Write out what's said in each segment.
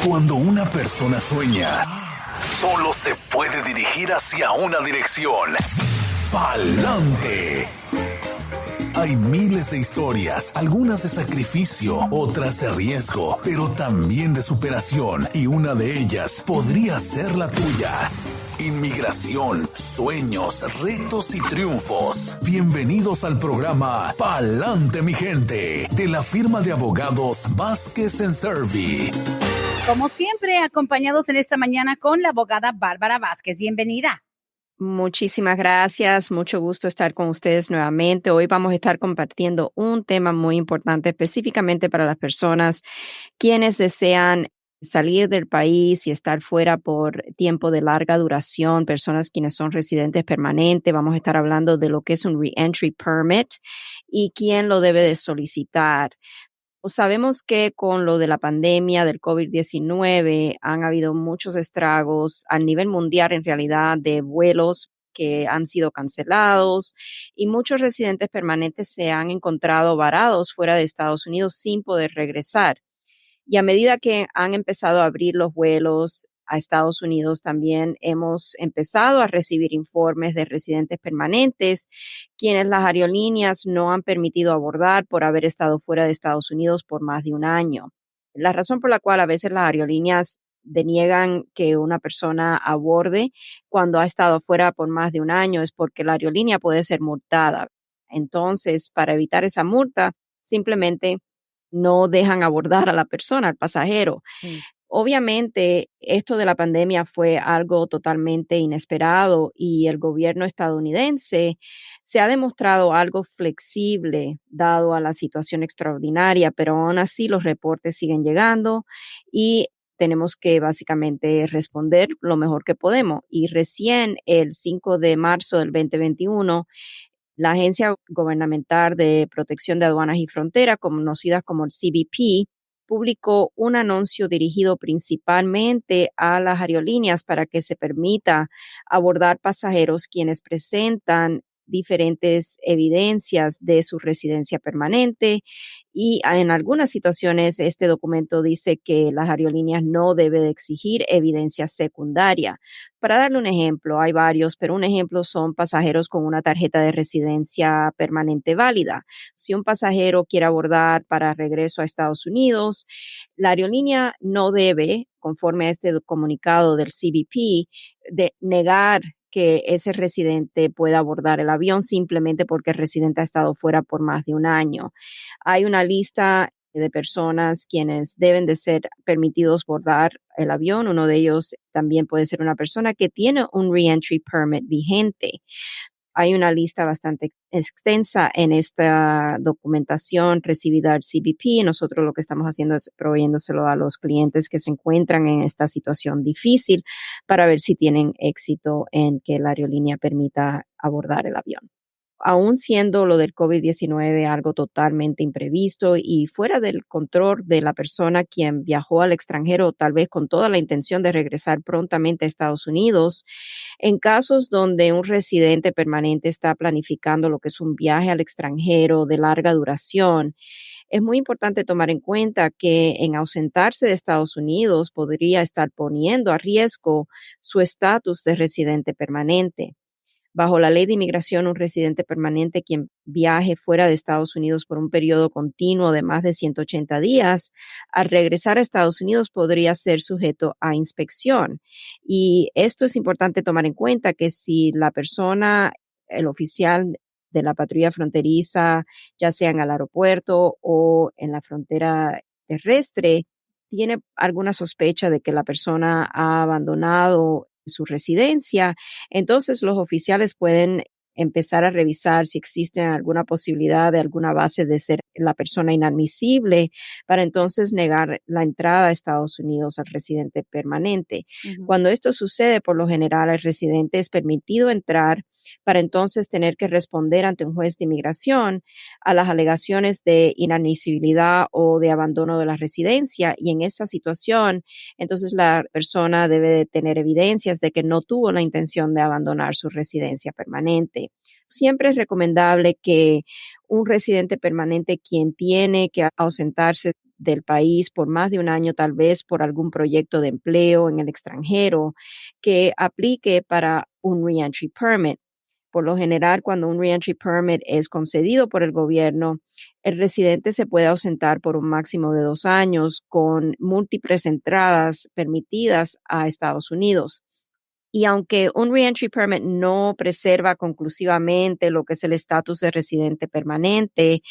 Cuando una persona sueña, solo se puede dirigir hacia una dirección: pa'lante. Hay miles de historias, algunas de sacrificio, otras de riesgo, pero también de superación, y una de ellas podría ser la tuya. Inmigración, sueños, retos y triunfos. Bienvenidos al programa Pa'lante, mi gente, de la firma de abogados Vázquez & Servi. Como siempre, acompañados en esta mañana con la abogada Bárbara Vázquez. Bienvenida. Muchísimas gracias, mucho gusto estar con ustedes nuevamente. Hoy vamos a estar compartiendo un tema muy importante específicamente para las personas quienes desean salir del país y estar fuera por tiempo de larga duración, personas quienes son residentes permanentes. Vamos a estar hablando de lo que es un Reentry Permit y quién lo debe de solicitar. Sabemos que con lo de la pandemia del COVID-19 han habido muchos estragos a nivel mundial, en realidad, de vuelos que han sido cancelados y muchos residentes permanentes se han encontrado varados fuera de Estados Unidos sin poder regresar. Y a medida que han empezado a abrir los vuelos a Estados Unidos, también hemos empezado a recibir informes de residentes permanentes, quienes las aerolíneas no han permitido abordar por haber estado fuera de Estados Unidos por más de un año. La razón por la cual a veces las aerolíneas deniegan que una persona aborde cuando ha estado fuera por más de un año es porque la aerolínea puede ser multada. Entonces, para evitar esa multa, simplemente no dejan abordar a la persona, al pasajero. Sí. Obviamente, esto de la pandemia fue algo totalmente inesperado y el gobierno estadounidense se ha demostrado algo flexible dado a la situación extraordinaria, pero aún así los reportes siguen llegando y tenemos que básicamente responder lo mejor que podemos. Y recién el 5 de marzo del 2021, la Agencia Gubernamental de Protección de Aduanas y Fronteras, conocida como el CBP, publicó un anuncio dirigido principalmente a las aerolíneas para que se permita abordar pasajeros quienes presentan diferentes evidencias de su residencia permanente y en algunas situaciones este documento dice que las aerolíneas no deben de exigir evidencia secundaria. Para darle un ejemplo, hay varios, pero un ejemplo son pasajeros con una tarjeta de residencia permanente válida. Si un pasajero quiere abordar para regreso a Estados Unidos, la aerolínea no debe, conforme a este comunicado del CBP, de negar que ese residente pueda abordar el avión simplemente porque el residente ha estado fuera por más de un año. Hay una lista de personas quienes deben de ser permitidos bordar el avión. Uno de ellos también puede ser una persona que tiene un Reentry Permit vigente. Hay una lista bastante extensa en esta documentación recibida al CBP. Nosotros lo que estamos haciendo es proveyéndoselo a los clientes que se encuentran en esta situación difícil para ver si tienen éxito en que la aerolínea permita abordar el avión. Aún siendo lo del COVID-19 algo totalmente imprevisto y fuera del control de la persona quien viajó al extranjero, tal vez con toda la intención de regresar prontamente a Estados Unidos, en casos donde un residente permanente está planificando lo que es un viaje al extranjero de larga duración, es muy importante tomar en cuenta que en ausentarse de Estados Unidos podría estar poniendo a riesgo su estatus de residente permanente. Bajo la ley de inmigración, un residente permanente quien viaje fuera de Estados Unidos por un periodo continuo de más de 180 días, al regresar a Estados Unidos podría ser sujeto a inspección. Y esto es importante tomar en cuenta que si la persona, el oficial de la patrulla fronteriza, ya sea en el aeropuerto o en la frontera terrestre, tiene alguna sospecha de que la persona ha abandonado su residencia, entonces los oficiales pueden empezar a revisar si existe alguna posibilidad de alguna base de ser la persona inadmisible para entonces negar la entrada a Estados Unidos al residente permanente. Uh-huh. Cuando esto sucede, por lo general, el residente es permitido entrar para entonces tener que responder ante un juez de inmigración a las alegaciones de inadmisibilidad o de abandono de la residencia y en esa situación, entonces la persona debe de tener evidencias de que no tuvo la intención de abandonar su residencia permanente. Siempre es recomendable que un residente permanente quien tiene que ausentarse del país por más de un año, tal vez por algún proyecto de empleo en el extranjero, que aplique para un reentry permit. Por lo general, cuando un reentry permit es concedido por el gobierno, el residente se puede ausentar por un máximo de 2 años con múltiples entradas permitidas a Estados Unidos. Y aunque un reentry permit no preserva conclusivamente lo que es el estatus de residente permanente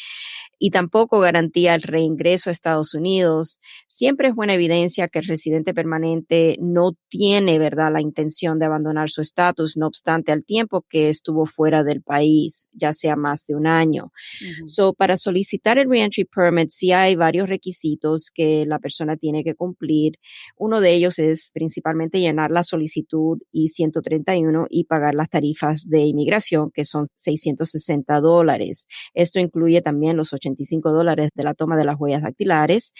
y tampoco garantía el reingreso a Estados Unidos, siempre es buena evidencia que el residente permanente no tiene, ¿verdad?, la intención de abandonar su estatus, no obstante al tiempo que estuvo fuera del país, ya sea más de un año. So, para solicitar el reentry permit, sí hay varios requisitos que la persona tiene que cumplir. Uno de ellos es principalmente llenar la solicitud I-131 y pagar las tarifas de inmigración, que son $660. Esto incluye también los $85 de la toma de las huellas dactilares.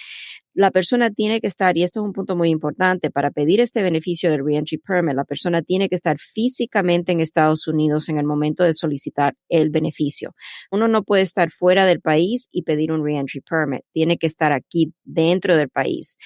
La persona tiene que estar, y esto es un punto muy importante, para pedir este beneficio del reentry permit, la persona tiene que estar físicamente en Estados Unidos en el momento de solicitar el beneficio. Uno no puede estar fuera del país y pedir un reentry permit, tiene que estar aquí dentro del país.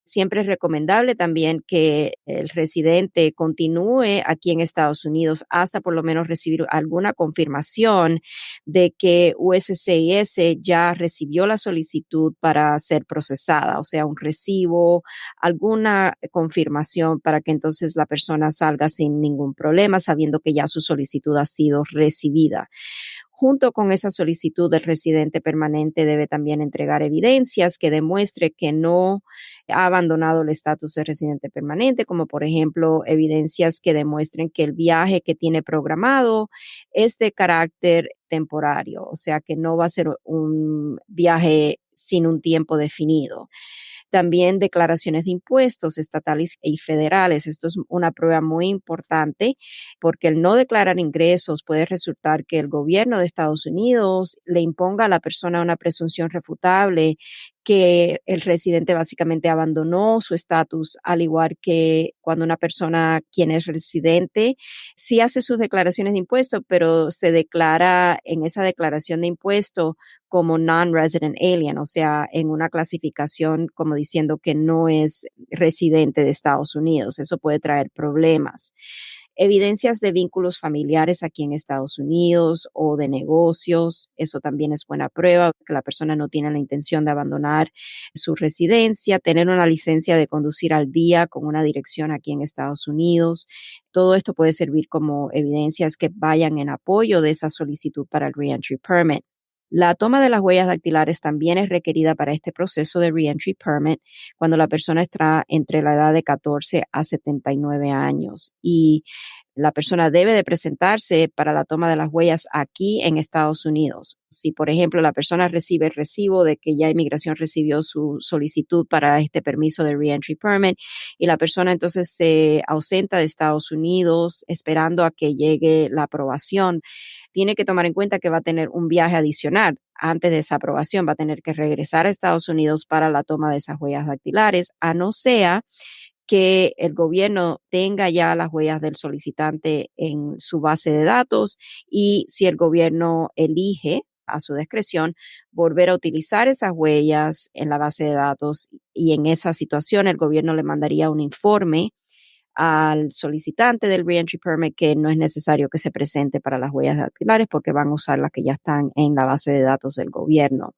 Siempre es recomendable también que el residente continúe aquí en Estados Unidos hasta por lo menos recibir alguna confirmación de que USCIS ya recibió la solicitud para ser procesada, o sea, un recibo, alguna confirmación para que entonces la persona salga sin ningún problema, sabiendo que ya su solicitud ha sido recibida. Junto con esa solicitud, el residente permanente debe también entregar evidencias que demuestre que no ha abandonado el estatus de residente permanente, como por ejemplo evidencias que demuestren que el viaje que tiene programado es de carácter temporario, o sea que no va a ser un viaje sin un tiempo definido. También declaraciones de impuestos estatales y federales. Esto es una prueba muy importante porque el no declarar ingresos puede resultar que el gobierno de Estados Unidos le imponga a la persona una presunción refutable que el residente básicamente abandonó su estatus, al igual que cuando una persona quien es residente sí hace sus declaraciones de impuestos, pero se declara en esa declaración de impuestos como non-resident alien, o sea, en una clasificación como diciendo que no es residente de Estados Unidos. Eso puede traer problemas. Evidencias de vínculos familiares aquí en Estados Unidos o de negocios, eso también es buena prueba que la persona no tiene la intención de abandonar su residencia, tener una licencia de conducir al día con una dirección aquí en Estados Unidos. Todo esto puede servir como evidencias que vayan en apoyo de esa solicitud para el reentry permit. La toma de las huellas dactilares también es requerida para este proceso de reentry permit cuando la persona está entre la edad de 14 a 79 años y la persona debe de presentarse para la toma de las huellas aquí en Estados Unidos. Si, por ejemplo, la persona recibe el recibo de que ya Inmigración recibió su solicitud para este permiso de reentry permit y la persona entonces se ausenta de Estados Unidos esperando a que llegue la aprobación, tiene que tomar en cuenta que va a tener un viaje adicional. Antes de esa aprobación va a tener que regresar a Estados Unidos para la toma de esas huellas dactilares, a no ser que el gobierno tenga ya las huellas del solicitante en su base de datos y si el gobierno elige a su discreción volver a utilizar esas huellas en la base de datos y en esa situación el gobierno le mandaría un informe al solicitante del reentry permit que no es necesario que se presente para las huellas dactilares porque van a usar las que ya están en la base de datos del gobierno.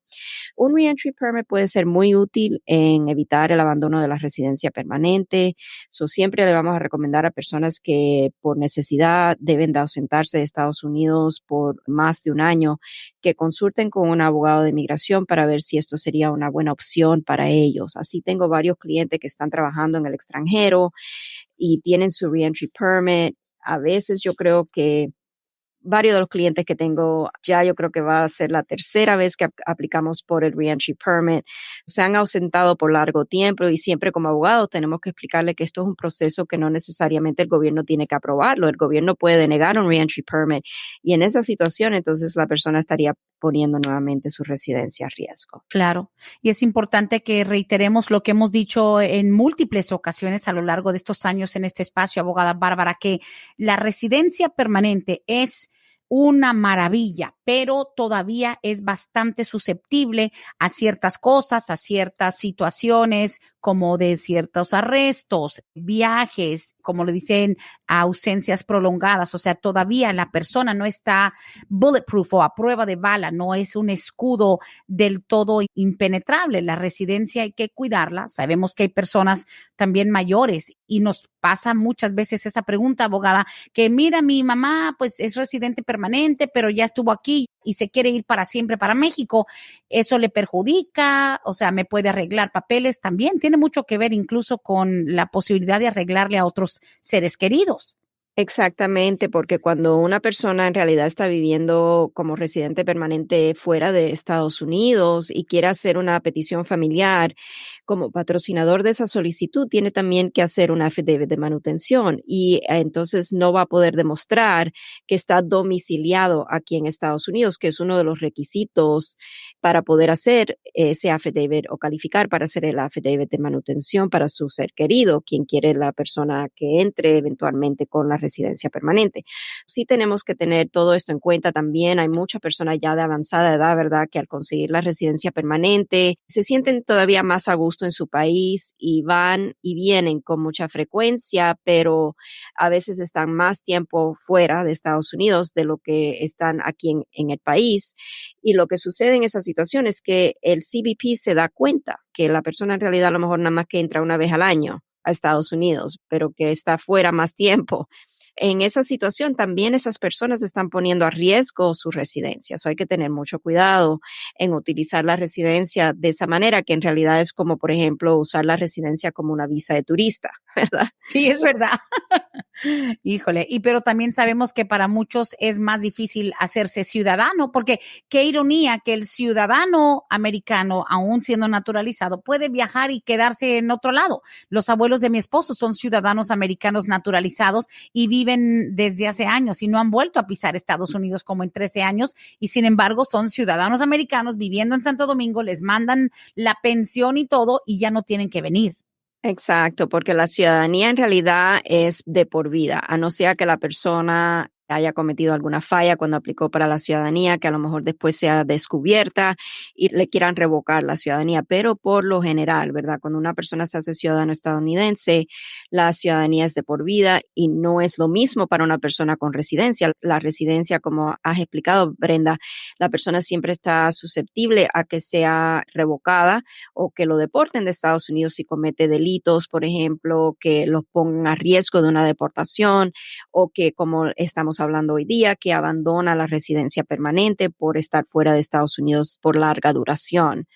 Un reentry permit puede ser muy útil en evitar el abandono de la residencia permanente. Siempre le vamos a recomendar a personas que por necesidad deben de ausentarse de Estados Unidos por más de un año que consulten con un abogado de inmigración para ver si esto sería una buena opción para ellos. Así tengo varios clientes que están trabajando en el extranjero y tienen su reentry permit. A veces yo creo que varios de los clientes que tengo ya yo creo que va a ser la tercera vez que aplicamos por el reentry permit. Se han ausentado por largo tiempo y siempre como abogados tenemos que explicarle que esto es un proceso que no necesariamente el gobierno tiene que aprobarlo. El gobierno puede denegar un reentry permit y en esa situación entonces la persona estaría poniendo nuevamente su residencia a riesgo. Claro, y es importante que reiteremos lo que hemos dicho en múltiples ocasiones a lo largo de estos años en este espacio, abogada Bárbara, que la residencia permanente es una maravilla, pero todavía es bastante susceptible a ciertas cosas, a ciertas situaciones, como de ciertos arrestos, viajes, como le dicen, ausencias prolongadas. O sea, todavía la persona no está bulletproof o a prueba de bala, no es un escudo del todo impenetrable. La residencia hay que cuidarla. Sabemos que hay personas también mayores y nos pasa muchas veces esa pregunta, abogada, que mira, mi mamá pues es residente permanente, pero ya estuvo aquí y se quiere ir para siempre para México. Eso le perjudica, o sea, me puede arreglar papeles también. Tiene mucho que ver incluso con la posibilidad de arreglarle a otros seres queridos. Exactamente, porque cuando una persona en realidad está viviendo como residente permanente fuera de Estados Unidos y quiere hacer una petición familiar, como patrocinador de esa solicitud, tiene también que hacer una affidavit de manutención y entonces no va a poder demostrar que está domiciliado aquí en Estados Unidos, que es uno de los requisitos para poder hacer ese affidavit o calificar para hacer el affidavit de manutención para su ser querido, quien quiere la persona que entre eventualmente con la residencia permanente. Sí tenemos que tener todo esto en cuenta también. Hay muchas personas ya de avanzada edad, ¿verdad?, que al conseguir la residencia permanente se sienten todavía más a gusto en su país y van y vienen con mucha frecuencia, pero a veces están más tiempo fuera de Estados Unidos de lo que están aquí en el país. Y lo que sucede en esa situación es que el CBP se da cuenta que la persona en realidad a lo mejor nada más que entra una vez al año a Estados Unidos, pero que está fuera más tiempo. En esa situación también esas personas están poniendo a riesgo su residencia. So hay que tener mucho cuidado en utilizar la residencia de esa manera, que en realidad es como, por ejemplo, usar la residencia como una visa de turista, ¿verdad? Sí, es verdad. Híjole, y pero también sabemos que para muchos es más difícil hacerse ciudadano, porque qué ironía que el ciudadano americano, aún siendo naturalizado, puede viajar y quedarse en otro lado. Los abuelos de mi esposo son ciudadanos americanos naturalizados y viven desde hace años y no han vuelto a pisar Estados Unidos como en 13 años y sin embargo son ciudadanos americanos viviendo en Santo Domingo, les mandan la pensión y todo y ya no tienen que venir. Exacto, porque la ciudadanía en realidad es de por vida, a no ser que la persona haya cometido alguna falla cuando aplicó para la ciudadanía, que a lo mejor después sea descubierta y le quieran revocar la ciudadanía. Pero por lo general, ¿verdad? Cuando una persona se hace ciudadano estadounidense, la ciudadanía es de por vida y no es lo mismo para una persona con residencia. La residencia, como has explicado, Brenda, la persona siempre está susceptible a que sea revocada o que lo deporten de Estados Unidos si comete delitos, por ejemplo, que los pongan a riesgo de una deportación o que, como estamos hablando hoy día, que abandona la residencia permanente por estar fuera de Estados Unidos por larga duración.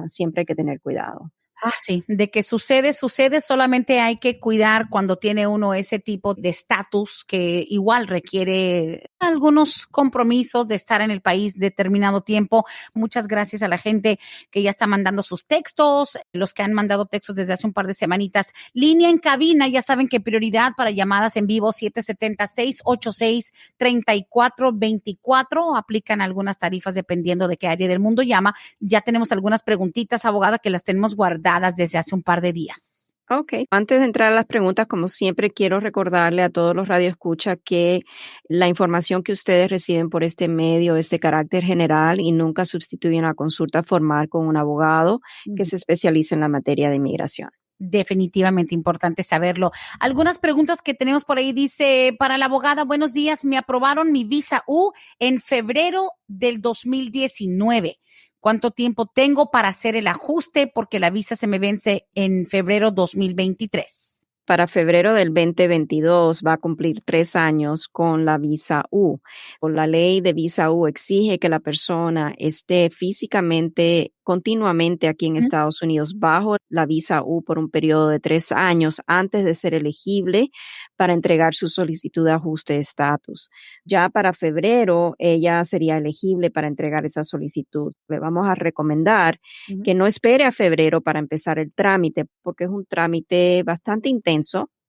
Siempre hay que tener cuidado. Sí, de que sucede, solamente hay que cuidar cuando tiene uno ese tipo de estatus que igual requiere algunos compromisos de estar en el país determinado tiempo. Muchas gracias a la gente que ya está mandando sus textos, los que han mandado textos desde hace un par de semanitas. Línea en cabina, ya saben que prioridad para llamadas en vivo 770-686-3424. Aplican algunas tarifas dependiendo de qué área del mundo llama. Ya tenemos algunas preguntitas, abogada, que las tenemos guardadas desde hace un par de días. Ok, antes de entrar a las preguntas, como siempre, quiero recordarle a todos los radioescuchas que la información que ustedes reciben por este medio es de carácter general y nunca sustituye una consulta formal con un abogado que se especialice en la materia de inmigración. Definitivamente importante saberlo. Algunas preguntas que tenemos por ahí dice, para la abogada, buenos días, me aprobaron mi visa U en febrero del 2019. ¿Cuánto tiempo tengo para hacer el ajuste? Porque la visa se me vence en febrero 2023. Para febrero del 2022 va a cumplir 3 años con la visa U. Por la ley de visa U exige que la persona esté físicamente, continuamente aquí en Estados Unidos bajo la visa U por un periodo de 3 años antes de ser elegible para entregar su solicitud de ajuste de estatus. Ya para febrero ella sería elegible para entregar esa solicitud. Le vamos a recomendar que no espere a febrero para empezar el trámite porque es un trámite bastante intenso.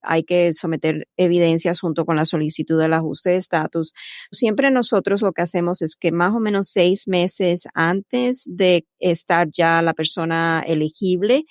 Hay que someter evidencias junto con la solicitud del ajuste de estatus. Siempre nosotros lo que hacemos es que más o menos 6 meses antes de estar ya la persona elegible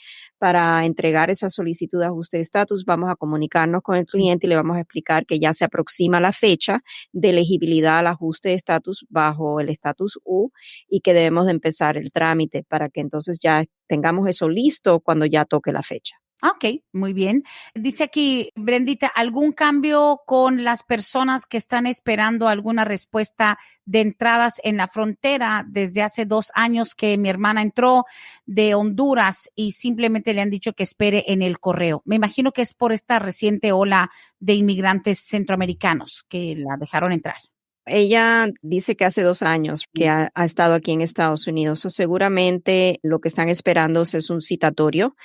para entregar esa solicitud de ajuste de estatus, vamos a comunicarnos con el cliente y le vamos a explicar que ya se aproxima la fecha de elegibilidad al ajuste de estatus bajo el estatus U y que debemos de empezar el trámite para que entonces ya tengamos eso listo cuando ya toque la fecha. Ok, muy bien. Dice aquí, Brendita, ¿algún cambio con las personas que están esperando alguna respuesta de entradas en la frontera? Desde hace 2 años que mi hermana entró de Honduras y simplemente le han dicho que espere en el correo. Me imagino que es por esta reciente ola de inmigrantes centroamericanos que la dejaron entrar. Ella dice que hace 2 años que ha estado aquí en Estados Unidos. Seguramente lo que están esperando es un citatorio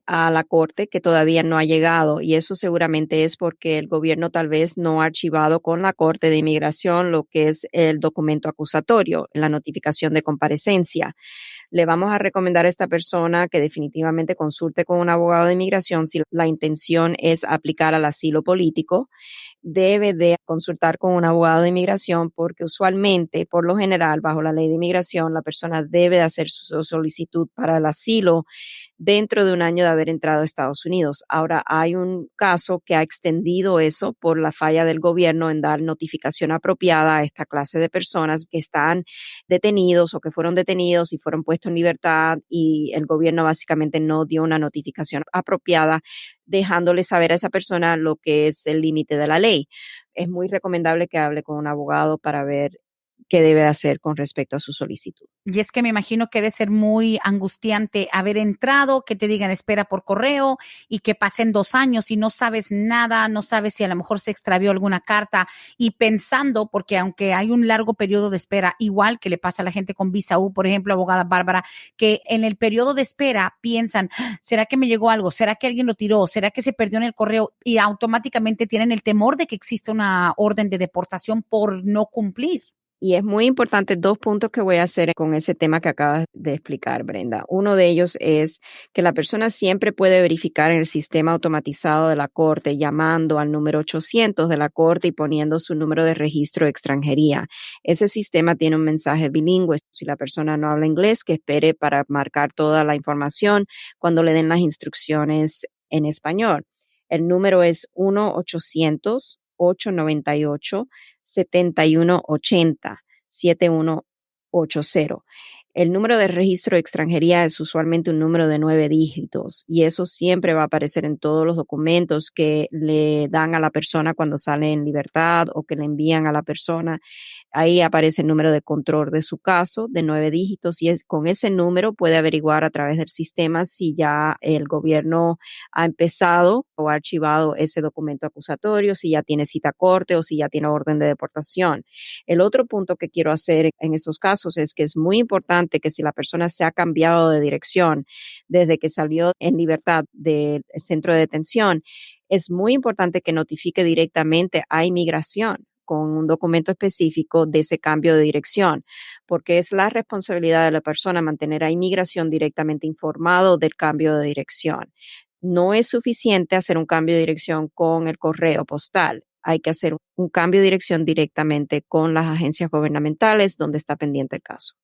a la corte que todavía no ha llegado. Y eso seguramente es porque el gobierno tal vez no ha archivado con la Corte de Inmigración lo que es el documento acusatorio, la notificación de comparecencia. Le vamos a recomendar a esta persona que definitivamente consulte con un abogado de inmigración si la intención es aplicar al asilo político. Debe de consultar con un abogado de inmigración porque usualmente, por lo general, bajo la ley de inmigración, la persona debe de hacer su solicitud para el asilo dentro de 1 año de haber entrado a Estados Unidos. Ahora, hay un caso que ha extendido eso por la falla del gobierno en dar notificación apropiada a esta clase de personas que están detenidos o que fueron detenidos y fueron puestos en libertad y el gobierno básicamente no dio una notificación apropiada, dejándole saber a esa persona lo que es el límite de la ley. Es muy recomendable que hable con un abogado para ver qué debe hacer con respecto a su solicitud. Y es que me imagino que debe ser muy angustiante haber entrado, que te digan espera por correo y que pasen 2 años y no sabes nada, no sabes si a lo mejor se extravió alguna carta y pensando, porque aunque hay un largo periodo de espera, igual que le pasa a la gente con visa U, por ejemplo, abogada Bárbara, que en el periodo de espera piensan, ¿será que me llegó algo? ¿Será que alguien lo tiró? ¿Será que se perdió en el correo? Y automáticamente tienen el temor de que exista una orden de deportación por no cumplir. Y es muy importante 2 puntos que voy a hacer con ese tema que acabas de explicar, Brenda. Uno de ellos es que la persona siempre puede verificar en el sistema automatizado de la Corte llamando al número 800 de la Corte y poniendo su número de registro de extranjería. Ese sistema tiene un mensaje bilingüe. Si la persona no habla inglés, que espere para marcar toda la información cuando le den las instrucciones en español. El número es 1-800-898-7180, 7180. El número de registro de extranjería es usualmente un número de 9 dígitos y eso siempre va a aparecer en todos los documentos que le dan a la persona cuando sale en libertad o que le envían a la persona. Ahí aparece el número de control de su caso de 9 dígitos y con ese número puede averiguar a través del sistema si ya el gobierno ha empezado o ha archivado ese documento acusatorio, si ya tiene cita a corte o si ya tiene orden de deportación. El otro punto que quiero hacer en estos casos es que es muy importante que si la persona se ha cambiado de dirección desde que salió en libertad del centro de detención, es muy importante que notifique directamente a inmigración con un documento específico de ese cambio de dirección, porque es la responsabilidad de la persona mantener a inmigración directamente informado del cambio de dirección. No es suficiente hacer un cambio de dirección con el correo postal. Hay que hacer un cambio de dirección directamente con las agencias gubernamentales donde está pendiente el caso.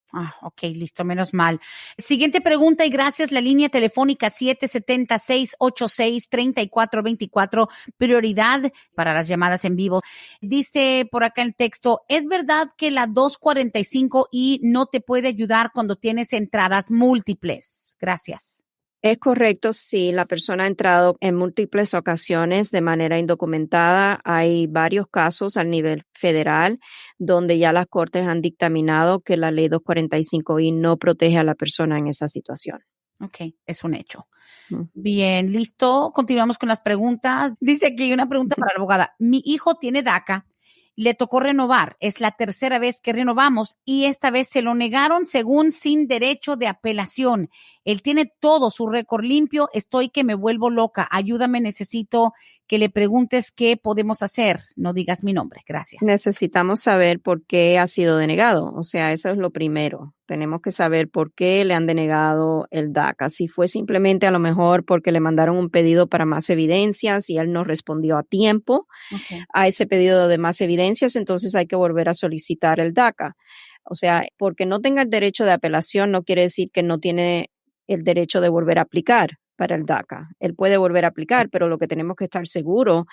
Ok, listo, menos mal. Siguiente pregunta y gracias. La línea telefónica 770-686-3424, prioridad para las llamadas en vivo. Dice por acá el texto, ¿es verdad que la 245I no te puede ayudar cuando tienes entradas múltiples? Gracias. Es correcto, si la persona ha entrado en múltiples ocasiones de manera indocumentada. Hay varios casos a nivel federal donde ya las cortes han dictaminado que la ley 245I no protege a la persona en esa situación. Ok, es un hecho. Bien, listo. Continuamos con las preguntas. Dice aquí una pregunta para la abogada. Mi hijo tiene DACA. Le tocó renovar. Es la tercera vez que renovamos y esta vez se lo negaron según sin derecho de apelación. Él tiene todo su récord limpio. Estoy que me vuelvo loca. Ayúdame, necesito que le preguntes qué podemos hacer. No digas mi nombre. Gracias. Necesitamos saber por qué ha sido denegado. O sea, eso es lo primero. Tenemos que saber por qué le han denegado el DACA. Si fue simplemente a lo mejor porque le mandaron un pedido para más evidencias y él no respondió a tiempo a ese pedido de más evidencias, entonces hay que volver a solicitar el DACA. O sea, porque no tenga el derecho de apelación no quiere decir que no tiene el derecho de volver a aplicar. para el DACA. Él puede volver a aplicar, pero lo que tenemos que estar seguros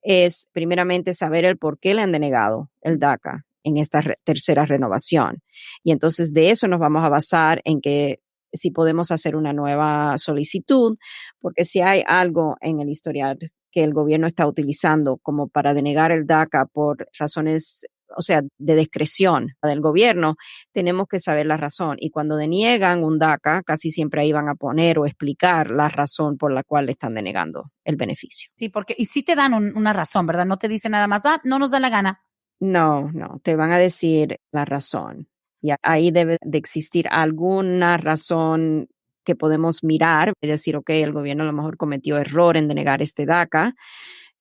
es primeramente saber el por qué le han denegado el DACA en esta tercera renovación. Y entonces de eso nos vamos a basar en que si podemos hacer una nueva solicitud, porque si hay algo en el historial que el gobierno está utilizando como para denegar el DACA por razones, o sea, de discreción del gobierno, tenemos que saber la razón. Y cuando deniegan un DACA, casi siempre ahí van a poner o explicar la razón por la cual le están denegando el beneficio. Sí, porque, y sí te dan una razón, ¿verdad? No te dicen nada más, no nos da la gana. No, te van a decir la razón. Y ahí debe de existir alguna razón que podemos mirar y decir, ok, el gobierno a lo mejor cometió error en denegar este DACA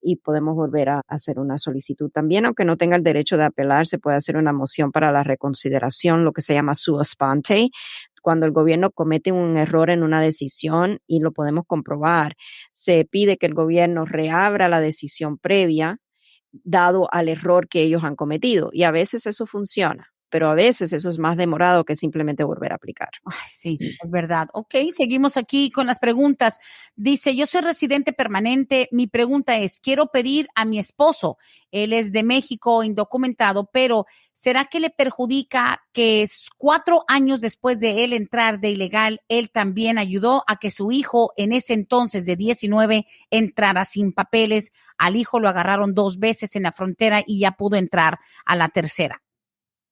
y podemos volver a hacer una solicitud también, aunque no tenga el derecho de apelar, se puede hacer una moción para la reconsideración, lo que se llama sua sponte, cuando el gobierno comete un error en una decisión y lo podemos comprobar, se pide que el gobierno reabra la decisión previa dado al error que ellos han cometido. Y a veces eso funciona, pero a veces eso es más demorado que simplemente volver a aplicar. Ay, sí, es verdad. Ok, seguimos aquí con las preguntas. Dice, yo soy residente permanente. Mi pregunta es, quiero pedir a mi esposo. Él es de México, indocumentado, pero ¿será que le perjudica que 4 años después de él entrar de ilegal, él también ayudó a que su hijo en ese entonces de 19 entrara sin papeles? Al hijo lo agarraron 2 veces en la frontera y ya pudo entrar a la tercera.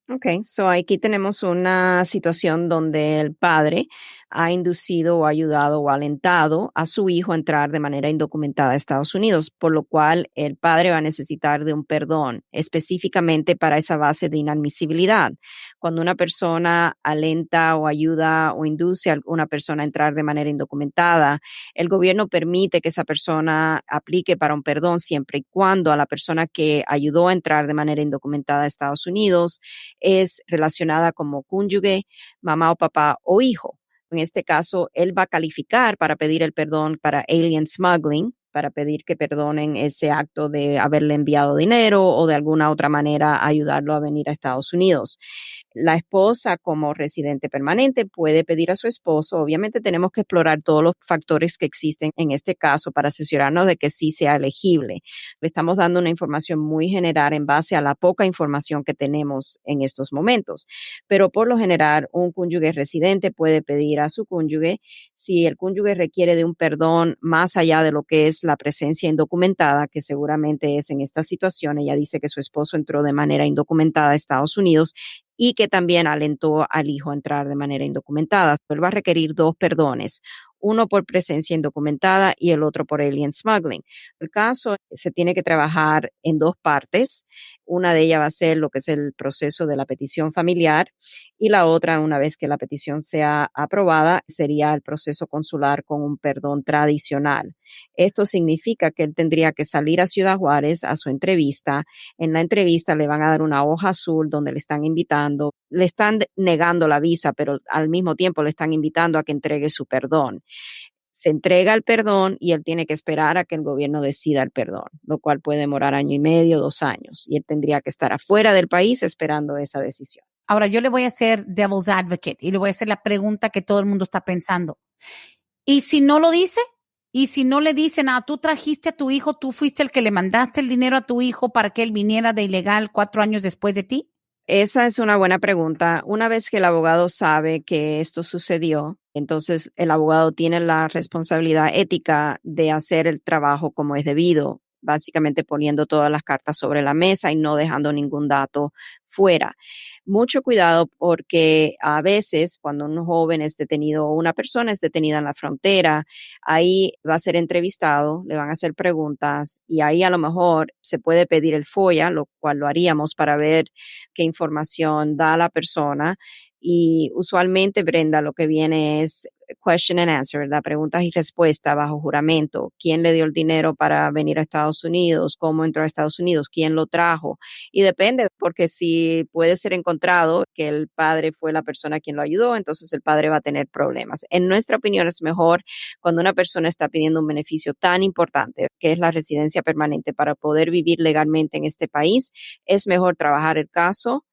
Ok, so aquí tenemos una situación donde el padre ha inducido o ayudado o alentado a su hijo a entrar de manera indocumentada a Estados Unidos, por lo cual el padre va a necesitar de un perdón específicamente para esa base de inadmisibilidad. Cuando una persona alenta o ayuda o induce a una persona a entrar de manera indocumentada, el gobierno permite que esa persona aplique para un perdón siempre y cuando a la persona que ayudó a entrar de manera indocumentada a Estados Unidos es relacionada como cónyuge, mamá o papá o hijo. En este caso, él va a calificar para pedir el perdón para alien smuggling, para pedir que perdonen ese acto de haberle enviado dinero o de alguna otra manera ayudarlo a venir a Estados Unidos. La esposa, como residente permanente, puede pedir a su esposo. Obviamente tenemos que explorar todos los factores que existen en este caso para asegurarnos de que sí sea elegible. Le estamos dando una información muy general en base a la poca información que tenemos en estos momentos. Pero por lo general, un cónyuge residente puede pedir a su cónyuge si el cónyuge requiere de un perdón más allá de lo que es la presencia indocumentada, que seguramente es en esta situación. Ella dice que su esposo entró de manera indocumentada a Estados Unidos y que también alentó al hijo a entrar de manera indocumentada. Él va a requerir 2 perdones, uno por presencia indocumentada y el otro por alien smuggling. El caso se tiene que trabajar en 2 partes. Una de ellas va a ser lo que es el proceso de la petición familiar y la otra, una vez que la petición sea aprobada, sería el proceso consular con un perdón tradicional. Esto significa que él tendría que salir a Ciudad Juárez a su entrevista. En la entrevista le van a dar una hoja azul donde le están invitando, le están negando la visa, pero al mismo tiempo le están invitando a que entregue su perdón. Se entrega el perdón y él tiene que esperar a que el gobierno decida el perdón, lo cual puede demorar 1.5 años, 2 años, y él tendría que estar afuera del país esperando esa decisión. Ahora, yo le voy a hacer devil's advocate y le voy a hacer la pregunta que todo el mundo está pensando. ¿Y si no lo dice? ¿Y si no le dicen, tú trajiste a tu hijo, tú fuiste el que le mandaste el dinero a tu hijo para que él viniera de ilegal 4 años después de ti? Esa es una buena pregunta. Una vez que el abogado sabe que esto sucedió, entonces el abogado tiene la responsabilidad ética de hacer el trabajo como es debido, básicamente poniendo todas las cartas sobre la mesa y no dejando ningún dato fuera. Mucho cuidado porque a veces cuando un joven es detenido o una persona es detenida en la frontera, ahí va a ser entrevistado, le van a hacer preguntas y ahí a lo mejor se puede pedir el FOIA, lo cual lo haríamos para ver qué información da la persona. Y usualmente, Brenda, lo que viene es question and answer, ¿verdad? Preguntas y respuestas bajo juramento. ¿Quién le dio el dinero para venir a Estados Unidos? ¿Cómo entró a Estados Unidos? ¿Quién lo trajo? Y depende, porque si puede ser encontrado que el padre fue la persona quien lo ayudó, entonces el padre va a tener problemas. En nuestra opinión es mejor cuando una persona está pidiendo un beneficio tan importante, que es la residencia permanente para poder vivir legalmente en este país, es mejor trabajar el caso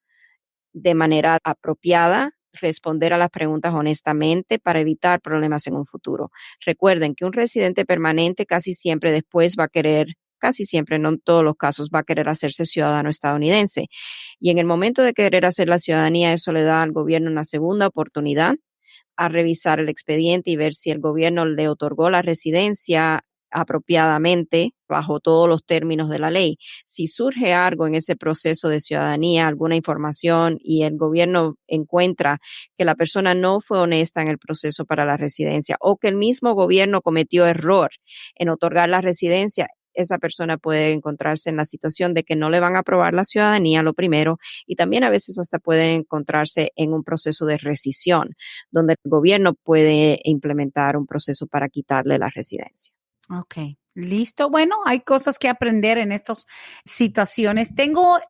de manera apropiada, responder a las preguntas honestamente para evitar problemas en un futuro. Recuerden que un residente permanente casi siempre después va a querer, casi siempre, no en todos los casos, va a querer hacerse ciudadano estadounidense. Y en el momento de querer hacer la ciudadanía, eso le da al gobierno una segunda oportunidad a revisar el expediente y ver si el gobierno le otorgó la residencia apropiadamente bajo todos los términos de la ley. Si surge algo en ese proceso de ciudadanía, alguna información y el gobierno encuentra que la persona no fue honesta en el proceso para la residencia o que el mismo gobierno cometió error en otorgar la residencia, esa persona puede encontrarse en la situación de que no le van a aprobar la ciudadanía, lo primero, y también a veces hasta puede encontrarse en un proceso de rescisión, donde el gobierno puede implementar un proceso para quitarle la residencia. Ok, listo. Bueno, hay cosas que aprender en estas situaciones.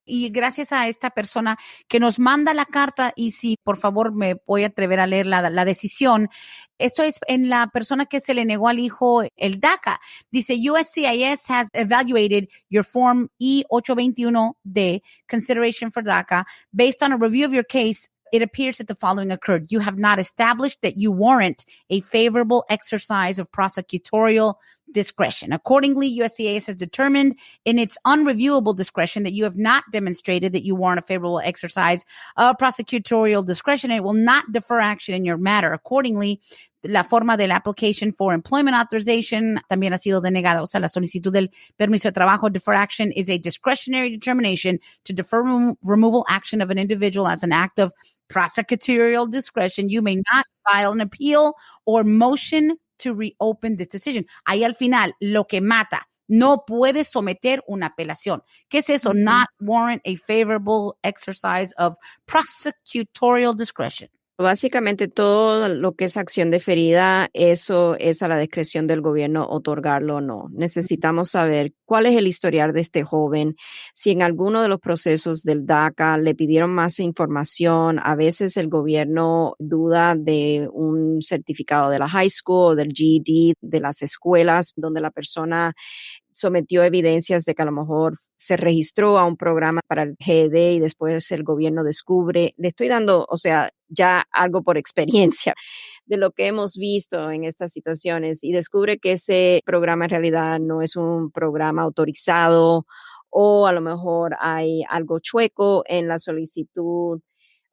Y gracias a esta persona que nos manda la carta, y si por favor me voy a atrever a leer la decisión. Esto es en la persona que se le negó al hijo el DACA. Dice, USCIS has evaluated your Form E-821D, consideration for DACA, based on a review of your case. It appears that the following occurred. You have not established that you warrant a favorable exercise of prosecutorial discretion. Accordingly, USCIS has determined in its unreviewable discretion that you have not demonstrated that you warrant a favorable exercise of prosecutorial discretion, and it will not defer action in your matter. Accordingly, la forma de la application for employment authorization también ha sido denegada. O sea, la solicitud del permiso de trabajo, defer action, is a discretionary determination to defer removal action of an individual as an act of prosecutorial discretion. You may not file an appeal or motion to reopen this decision. Ahí al final, lo que mata, no puedes someter una apelación. ¿Qué es eso? Not warrant a favorable exercise of prosecutorial discretion. Básicamente todo lo que es acción deferida, eso es a la discreción del gobierno otorgarlo o no. Necesitamos saber cuál es el historial de este joven, si en alguno de los procesos del DACA le pidieron más información. A veces el gobierno duda de un certificado de la high school o del GED de las escuelas donde la persona sometió evidencias de que a lo mejor se registró a un programa para el GED y después el gobierno descubre. Le estoy dando, o sea, ya algo por experiencia de lo que hemos visto en estas situaciones y descubre que ese programa en realidad no es un programa autorizado o a lo mejor hay algo chueco en la solicitud.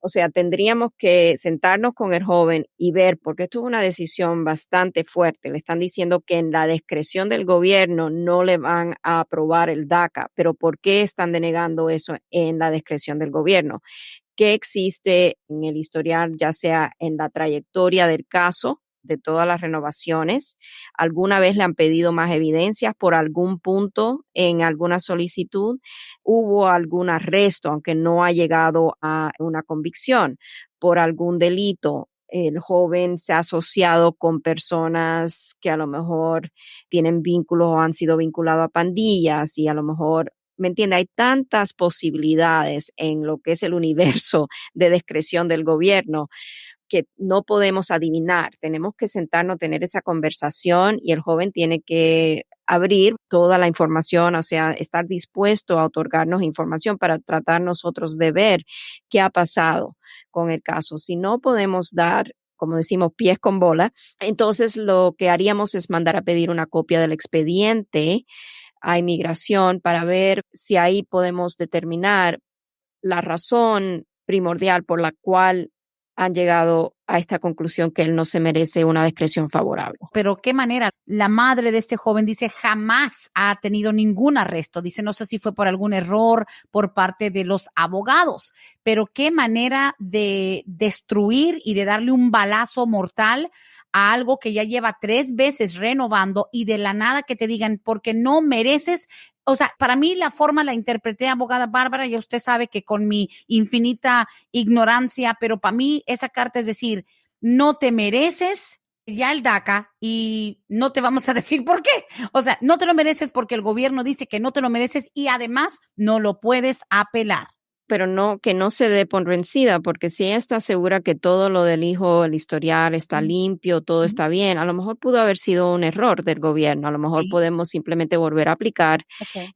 O sea, tendríamos que sentarnos con el joven y ver, porque esto es una decisión bastante fuerte. Le están diciendo que en la discreción del gobierno no le van a aprobar el DACA, pero ¿por qué están denegando eso en la discreción del gobierno? ¿Qué existe en el historial, ya sea en la trayectoria del caso, de todas las renovaciones? ¿Alguna vez le han pedido más evidencias por algún punto en alguna solicitud? ¿Hubo algún arresto, aunque no ha llegado a una convicción, por algún delito? El joven se ha asociado con personas que a lo mejor tienen vínculos o han sido vinculados a pandillas y a lo mejor, ¿me entiende? Hay tantas posibilidades en lo que es el universo de discreción del gobierno que no podemos adivinar. Tenemos que sentarnos, tener esa conversación y el joven tiene que abrir toda la información, o sea, estar dispuesto a otorgarnos información para tratar nosotros de ver qué ha pasado con el caso. Si no podemos dar, como decimos, pies con bola, entonces lo que haríamos es mandar a pedir una copia del expediente a inmigración para ver si ahí podemos determinar la razón primordial por la cual han llegado a esta conclusión que él no se merece una discreción favorable. Pero qué manera, la madre de este joven dice jamás ha tenido ningún arresto. Dice, no sé si fue por algún error por parte de los abogados, pero qué manera de destruir y de darle un balazo mortal a algo que ya lleva 3 veces renovando y de la nada que te digan porque no mereces. O sea, para mí la forma la interpreté, abogada Bárbara, ya usted sabe que con mi infinita ignorancia, pero para mí esa carta es decir, no te mereces ya el DACA y no te vamos a decir por qué. O sea, no te lo mereces porque el gobierno dice que no te lo mereces y además no lo puedes apelar. Pero no, que no se dé por vencida, porque si ella está segura que todo lo del hijo, el historial está limpio, todo está bien, a lo mejor pudo haber sido un error del gobierno, a lo mejor podemos simplemente volver a aplicar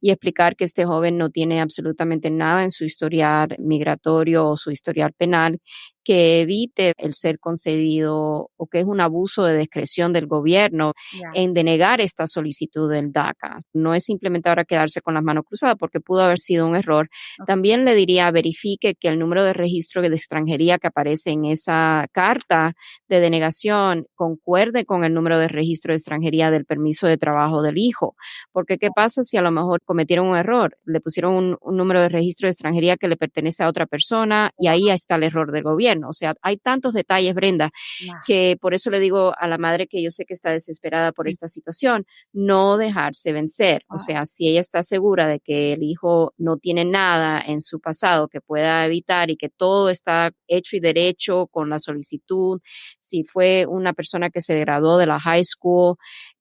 y explicar que este joven no tiene absolutamente nada en su historial migratorio o su historial penal que evite el ser concedido o que es un abuso de discreción del gobierno Ya. en denegar esta solicitud del DACA. No es simplemente ahora quedarse con las manos cruzadas porque pudo haber sido un error. Ok. También le diría, verifique que el número de registro de extranjería que aparece en esa carta de denegación concuerde con el número de registro de extranjería del permiso de trabajo del hijo. Porque ¿qué pasa si a lo mejor cometieron un error? Le pusieron un número de registro de extranjería que le pertenece a otra persona y ahí está el error del gobierno. O sea, hay tantos detalles, Brenda, Ah, que por eso le digo a la madre que yo sé que está desesperada por sí. esta situación, no dejarse vencer. O Ah, sea, si ella está segura de que el hijo no tiene nada en su pasado que pueda evitar y que todo está hecho y derecho con la solicitud, si fue una persona que se graduó de la high school,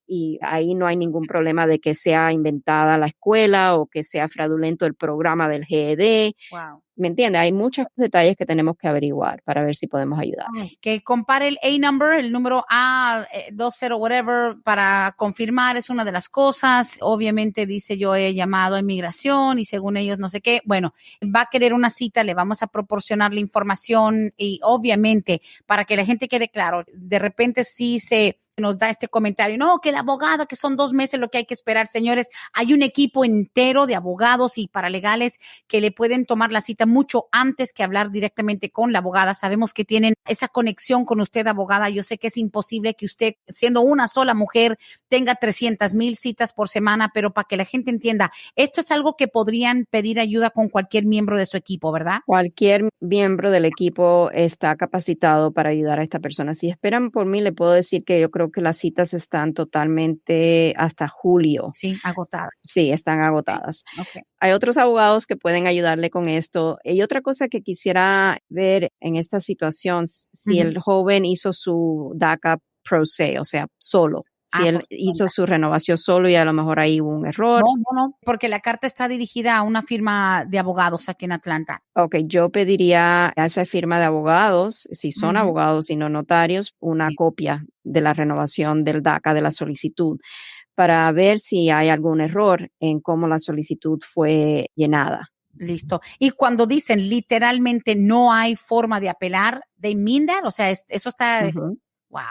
y ahí no hay ningún problema de que sea inventada la escuela o que sea fraudulento el programa del GED. wow. ¿Me entiende? Hay muchos detalles que tenemos que averiguar para ver si podemos ayudar. Ay, que compare el A-number, el número A20 whatever, para confirmar es una de las cosas. Obviamente dice yo he llamado a inmigración y según ellos no sé qué. Bueno, va a querer una cita, le vamos a proporcionar la información y obviamente para que la gente quede claro, de repente sí se nos da este comentario, no, que la abogada, que son 2 meses lo que hay que esperar. Señores, hay un equipo entero de abogados y paralegales que le pueden tomar la cita mucho antes que hablar directamente con la abogada. Sabemos que tienen esa conexión con usted, abogada. Yo sé que es imposible que usted, siendo una sola mujer, tenga 300,000 citas por semana, pero para que la gente entienda, esto es algo que podrían pedir ayuda con cualquier miembro de su equipo, ¿verdad? Cualquier miembro del equipo está capacitado para ayudar a esta persona. Si esperan por mí, le puedo decir que yo creo que las citas están totalmente hasta julio. Sí, agotada. Sí, están Okay. agotadas. Okay. Hay otros abogados que pueden ayudarle con esto. Y otra cosa que quisiera ver en esta situación, si Uh-huh. el joven hizo su DACA pro se, o sea, solo. Si Ah, él por su hizo cuenta. su renovación solo y a lo mejor ahí hubo un error. No, porque la carta está dirigida a una firma de abogados aquí en Atlanta. Ok, yo pediría a esa firma de abogados, si son Uh-huh. abogados y no notarios, una Sí. copia de la renovación del DACA, de la solicitud, para ver si hay algún error en cómo la solicitud fue llenada. Listo. Y cuando dicen literalmente no hay forma de apelar, they mean that, o sea, eso está, Ujú. wow.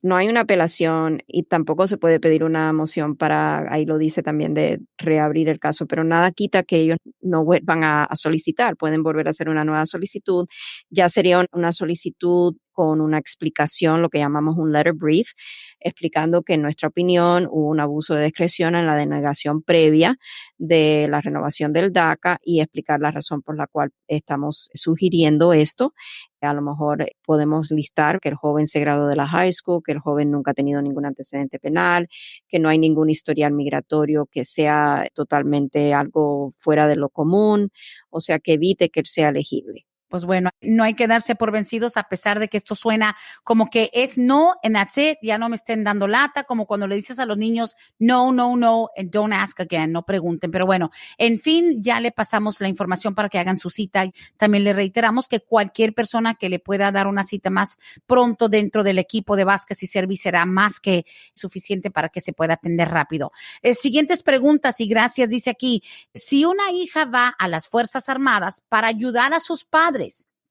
No hay una apelación y tampoco se puede pedir una moción para, ahí lo dice también, de reabrir el caso, pero nada quita que ellos no vuelvan a solicitar, pueden volver a hacer una nueva solicitud. Ya sería una solicitud con una explicación, lo que llamamos un letter brief, explicando que en nuestra opinión hubo un abuso de discreción en la denegación previa de la renovación del DACA y explicar la razón por la cual estamos sugiriendo esto. A lo mejor podemos listar que el joven se graduó de la high school, que el joven nunca ha tenido ningún antecedente penal, que no hay ningún historial migratorio que sea totalmente algo fuera de lo común, o sea, que evite que él sea elegible. Pues bueno, no hay que darse por vencidos a pesar de que esto suena como que es no and that's it, ya no me estén dando lata, como cuando le dices a los niños no, and don't ask again, no pregunten. Pero bueno, en fin, ya le pasamos la información para que hagan su cita y también le reiteramos que cualquier persona que le pueda dar una cita más pronto dentro del equipo de Vázquez y Servi será más que suficiente para que se pueda atender rápido. Siguientes preguntas y gracias, dice aquí, si una hija va a las Fuerzas Armadas para ayudar a sus padres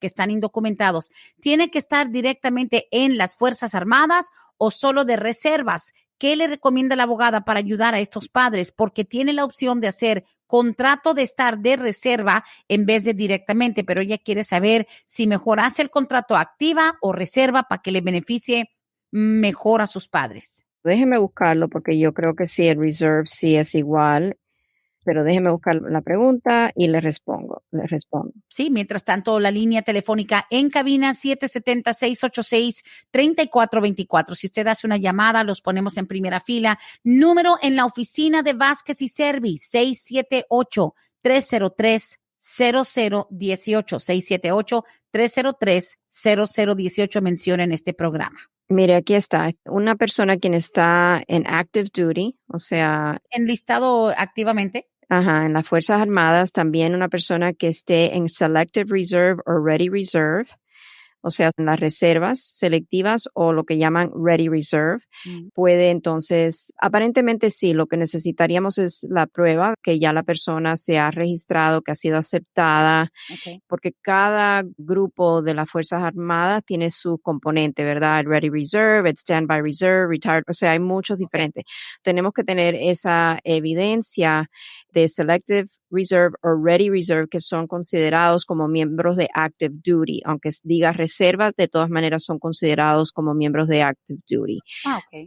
que están indocumentados, ¿tiene que estar directamente en las Fuerzas Armadas o solo de reservas? ¿Qué le recomienda la abogada para ayudar a estos padres? Porque tiene la opción de hacer contrato de estar de reserva en vez de directamente, pero ella quiere saber si mejor hace el contrato activa o reserva para que le beneficie mejor a sus padres. Déjeme buscarlo porque yo creo que sí, el reserve sí es igual, pero déjeme buscar la pregunta y le respondo. Sí, mientras tanto, la línea telefónica en cabina 770-686-3424. Si usted hace una llamada, los ponemos en primera fila. Número en la oficina de Vázquez y Servi, 678-303-0018. 678-303-0018 menciona en este programa. Mire, aquí está. Una persona quien está en active duty, o sea, ¿Enlistado activamente? en las Fuerzas Armadas, también una persona que esté en Selective Reserve o Ready Reserve, o sea, en las reservas selectivas o lo que llaman Ready Reserve. Puede entonces, aparentemente sí, lo que necesitaríamos es la prueba que ya la persona se ha registrado, que ha sido aceptada, porque cada grupo de las Fuerzas Armadas tiene su componente, ¿verdad? El Ready Reserve, el Standby Reserve, Retired, o sea, hay muchos diferentes. Tenemos que tener esa evidencia de Selective Reserve o Ready Reserve, que son considerados como miembros de Active Duty. Aunque diga reserva, de todas maneras son considerados como miembros de Active Duty.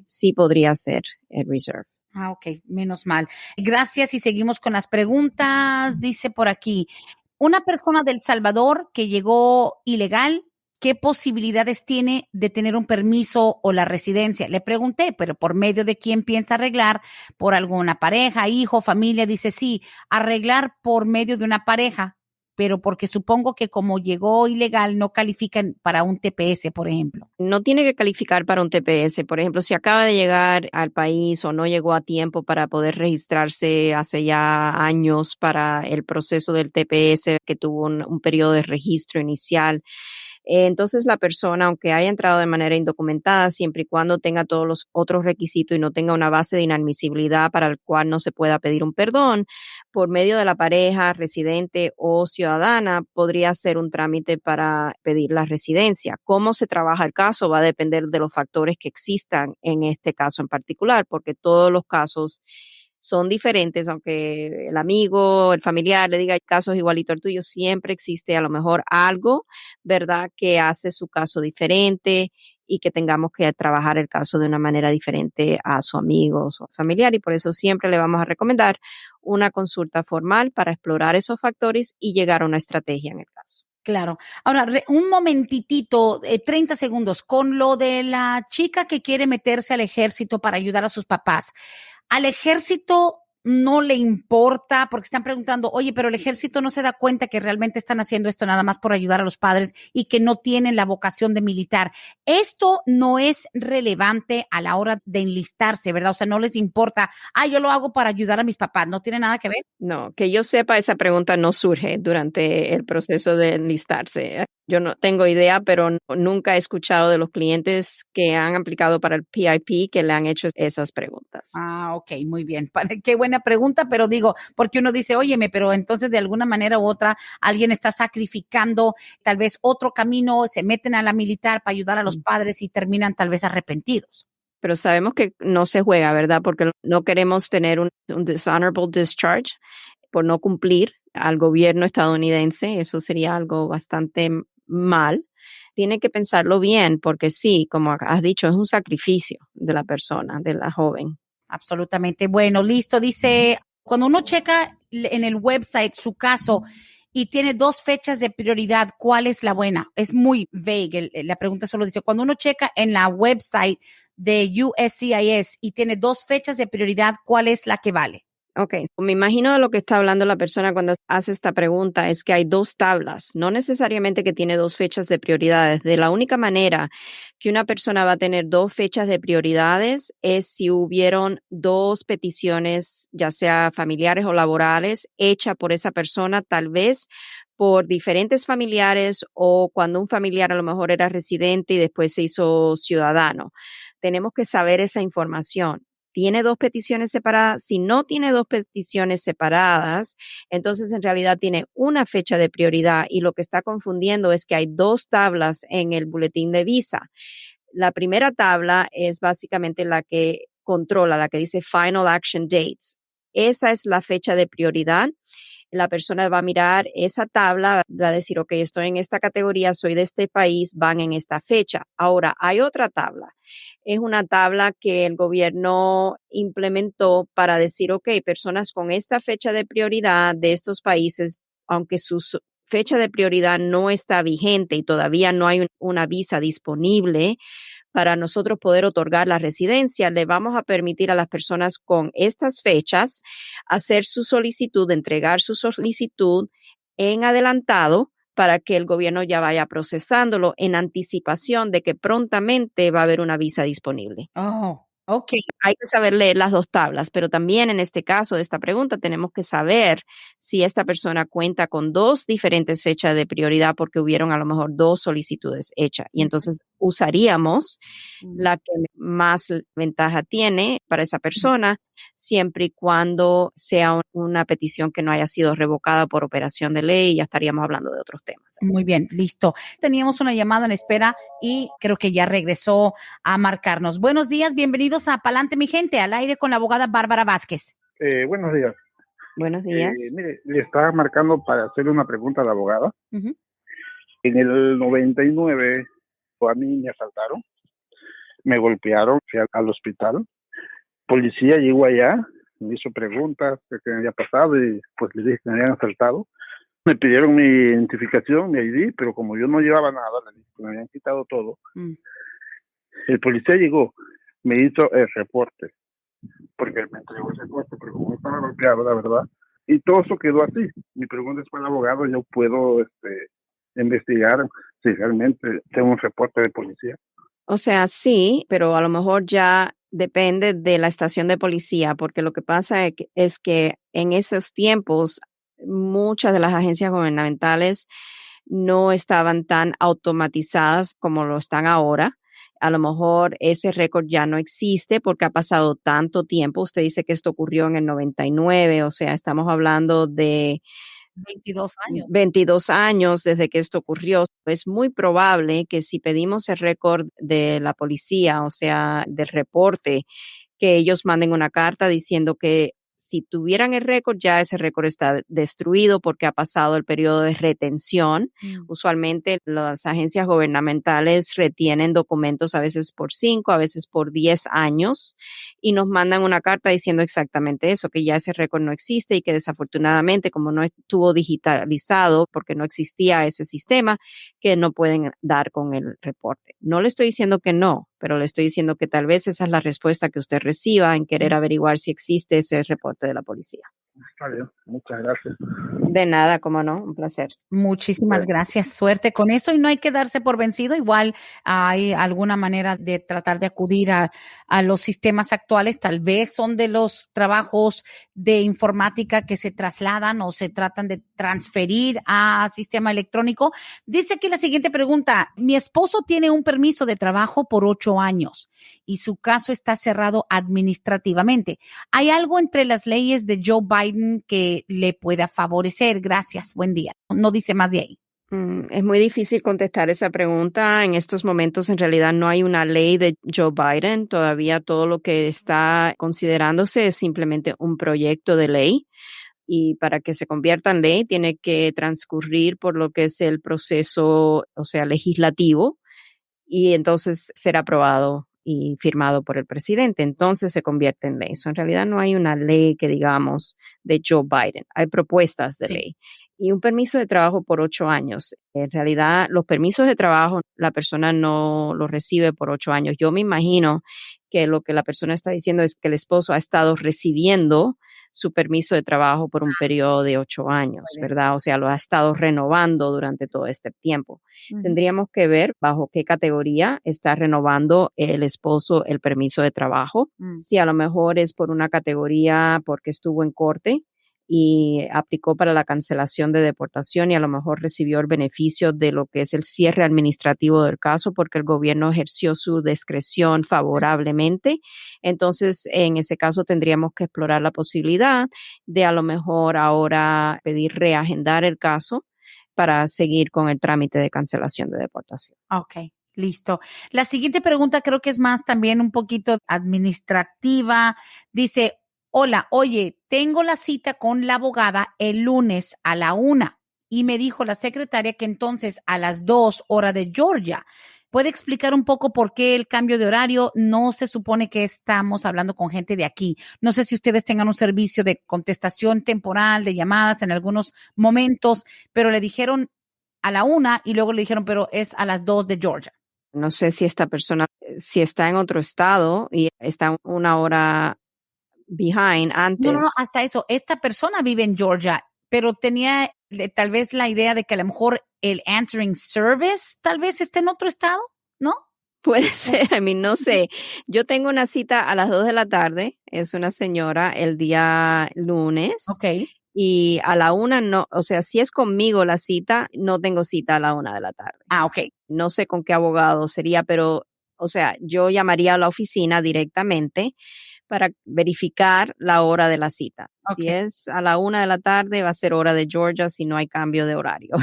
Sí podría ser el Reserve. Ok, menos mal. Gracias y seguimos con las preguntas. Dice por aquí, una persona de El Salvador que llegó ilegal, ¿qué posibilidades tiene de tener un permiso o la residencia? Le pregunté, pero ¿por medio de quién piensa arreglar? ¿Por alguna pareja, hijo, familia? Dice, sí, arreglar por medio de una pareja, pero porque supongo que como llegó ilegal no califican para un TPS, por ejemplo. No tiene que calificar para un TPS. Por ejemplo, si acaba de llegar al país o no llegó a tiempo para poder registrarse hace ya años para el proceso del TPS, que tuvo un periodo de registro inicial. Entonces la persona, aunque haya entrado de manera indocumentada, siempre y cuando tenga todos los otros requisitos y no tenga una base de inadmisibilidad para el cual no se pueda pedir un perdón, por medio de la pareja, residente o ciudadana, podría hacer un trámite para pedir la residencia. Cómo se trabaja el caso va a depender de los factores que existan en este caso en particular, porque todos los casos son diferentes, aunque el amigo, el familiar le diga el caso es igualito al tuyo, siempre existe a lo mejor algo, ¿verdad?, que hace su caso diferente y que tengamos que trabajar el caso de una manera diferente a su amigo o su familiar, y por eso siempre le vamos a recomendar una consulta formal para explorar esos factores y llegar a una estrategia en el caso. Claro. Ahora, un momentitito, 30 segundos, con lo de la chica que quiere meterse al ejército para ayudar a sus papás. Al ejército no le importa, porque están preguntando, oye, pero el ejército no se da cuenta que realmente están haciendo esto nada más por ayudar a los padres y que no tienen la vocación de militar. Esto no es relevante a la hora de enlistarse, ¿verdad? O sea, no les importa, yo lo hago para ayudar a mis papás, ¿no tiene nada que ver? No, que yo sepa, esa pregunta no surge durante el proceso de enlistarse. Yo no tengo idea, pero nunca he escuchado de los clientes que han aplicado para el PIP que le han hecho esas preguntas. Ok, muy bien. Qué buena pregunta, pero digo, porque uno dice, óyeme, pero entonces de alguna manera u otra alguien está sacrificando tal vez otro camino, se meten a la militar para ayudar a los padres y terminan tal vez arrepentidos. Pero sabemos que no se juega, ¿verdad? Porque no queremos tener un dishonorable discharge por no cumplir al gobierno estadounidense. Eso sería algo bastante mal. Tiene que pensarlo bien, porque sí, como has dicho, es un sacrificio de la persona, de la joven. Absolutamente. Bueno, listo. Dice, cuando uno checa en el website su caso y tiene 2 fechas de prioridad, ¿cuál es la buena? Es muy vague. La pregunta solo dice, cuando uno checa en la website de USCIS y tiene 2 fechas de prioridad, ¿cuál es la que vale? Ok, me imagino de lo que está hablando la persona cuando hace esta pregunta es que hay 2 tablas, no necesariamente que tiene 2 fechas de prioridades. De la única manera que una persona va a tener 2 fechas de prioridades es si hubieron 2 peticiones, ya sea familiares o laborales, hechas por esa persona, tal vez por diferentes familiares o cuando un familiar a lo mejor era residente y después se hizo ciudadano. Tenemos que saber esa información. ¿Tiene 2 peticiones separadas? Si no tiene 2 peticiones separadas, entonces en realidad tiene una fecha de prioridad y lo que está confundiendo es que hay 2 tablas en el boletín de visa. La primera tabla es básicamente la que controla, la que dice Final Action Dates. Esa es la fecha de prioridad. La persona va a mirar esa tabla, va a decir, ok, estoy en esta categoría, soy de este país, van en esta fecha. Ahora, hay otra tabla. Es una tabla que el gobierno implementó para decir, ok, personas con esta fecha de prioridad de estos países, aunque su fecha de prioridad no está vigente y todavía no hay una visa disponible para nosotros poder otorgar la residencia, le vamos a permitir a las personas con estas fechas hacer su solicitud, entregar su solicitud en adelantado para que el gobierno ya vaya procesándolo en anticipación de que prontamente va a haber una visa disponible. Oh, Ok. Hay que saber leer las dos tablas, pero también en este caso de esta pregunta tenemos que saber si esta persona cuenta con dos diferentes fechas de prioridad porque hubieron a lo mejor dos solicitudes hechas. Y entonces usaríamos la que más ventaja tiene para esa persona, siempre y cuando sea una petición que no haya sido revocada por operación de ley, ya estaríamos hablando de otros temas. Muy bien, listo. Teníamos una llamada en espera y creo que ya regresó a marcarnos. Buenos días, bienvenidos a Palante, mi gente, al aire con la abogada Bárbara Vázquez. Buenos días. Buenos días. Mire, le estaba marcando para hacerle una pregunta a la abogada. Uh-huh. En el 99, a mí me asaltaron, me golpearon, fui al hospital. Policía llegó allá, me hizo preguntas de qué me había pasado y pues le dije que me habían asaltado. Me pidieron mi identificación, mi ID, pero como yo no llevaba nada, le dije que me habían quitado todo. El policía llegó, me hizo el reporte, porque me entregó el reporte, pero como estaba golpeado, la verdad. Y todo eso quedó así. Mi pregunta es para el abogado, yo puedo investigar si realmente tengo un reporte de policía. O sea, sí, pero a lo mejor ya depende de la estación de policía, porque lo que pasa es que en esos tiempos muchas de las agencias gubernamentales no estaban tan automatizadas como lo están ahora. A lo mejor ese récord ya no existe porque ha pasado tanto tiempo. Usted dice que esto ocurrió en el 99, o sea, estamos hablando de 22 años. 22 años desde que esto ocurrió. Es muy probable que si pedimos el récord de la policía, o sea, del reporte, que ellos manden una carta diciendo que si tuvieran el récord, ya ese récord está destruido porque ha pasado el periodo de retención. Usualmente las agencias gubernamentales retienen documentos a veces por 5, a veces por 10 años y nos mandan una carta diciendo exactamente eso, que ya ese récord no existe y que desafortunadamente como no estuvo digitalizado porque no existía ese sistema, que no pueden dar con el reporte. No le estoy diciendo que no, pero le estoy diciendo que tal vez esa es la respuesta que usted reciba en querer averiguar si existe ese reporte de la policía. Está bien, muchas gracias. De nada, cómo no, un placer. Muchísimas gracias, suerte con eso y no hay que darse por vencido, igual hay alguna manera de tratar de acudir a los sistemas actuales, tal vez son de los trabajos de informática que se trasladan o se tratan de transferir a sistema electrónico. Dice aquí la siguiente pregunta, mi esposo tiene un permiso de trabajo por 8 años y su caso está cerrado administrativamente. ¿Hay algo entre las leyes de Joe Biden que le pueda favorecer? Gracias, buen día. No dice más de ahí. Es muy difícil contestar esa pregunta. En estos momentos, en realidad, no hay una ley de Joe Biden. Todavía todo lo que está considerándose es simplemente un proyecto de ley. Y para que se convierta en ley, tiene que transcurrir por lo que es el proceso, o sea, legislativo, y entonces ser aprobado y firmado por el presidente. Entonces se convierte en ley. En realidad no hay una ley que digamos de Joe Biden. Hay propuestas de ley. Y un permiso de trabajo por 8 años. En realidad, los permisos de trabajo, la persona no los recibe por 8 años. Yo me imagino que lo que la persona está diciendo es que el esposo ha estado recibiendo su permiso de trabajo por un periodo de 8 años, ¿verdad? O sea, lo ha estado renovando durante todo este tiempo. Tendríamos que ver bajo qué categoría está renovando el esposo el permiso de trabajo. Si a lo mejor es por una categoría porque estuvo en corte y aplicó para la cancelación de deportación y a lo mejor recibió el beneficio de lo que es el cierre administrativo del caso porque el gobierno ejerció su discreción favorablemente. Entonces, en ese caso tendríamos que explorar la posibilidad de a lo mejor ahora pedir reagendar el caso para seguir con el trámite de cancelación de deportación. Ok. Listo. La siguiente pregunta creo que es más también un poquito administrativa. Dice, hola, oye, tengo la cita con la abogada el lunes a la 1 y me dijo la secretaria que entonces a las 2 hora de Georgia. ¿Puede explicar un poco por qué el cambio de horario? No se supone que estamos hablando con gente de aquí. No sé si ustedes tengan un servicio de contestación temporal, de llamadas en algunos momentos, pero le dijeron a la 1 y luego le dijeron, pero es a las 2 de Georgia. No sé si esta persona, si está en otro estado y está 1 hora behind antes. No, hasta eso. Esta persona vive en Georgia, pero tenía tal vez la idea de que a lo mejor el answering service tal vez esté en otro estado, ¿no? Puede ser, no sé. Yo tengo una cita a las 2 de la tarde, es una señora el día lunes Ok. y a la 1 no, o sea, si es conmigo la cita, no tengo cita a la 1 de la tarde. Ah, ok. No sé con qué abogado sería, pero, o sea, yo llamaría a la oficina directamente para verificar la hora de la cita. Ok. Si es a la 1 de la tarde, va a ser hora de Georgia si no hay cambio de horario.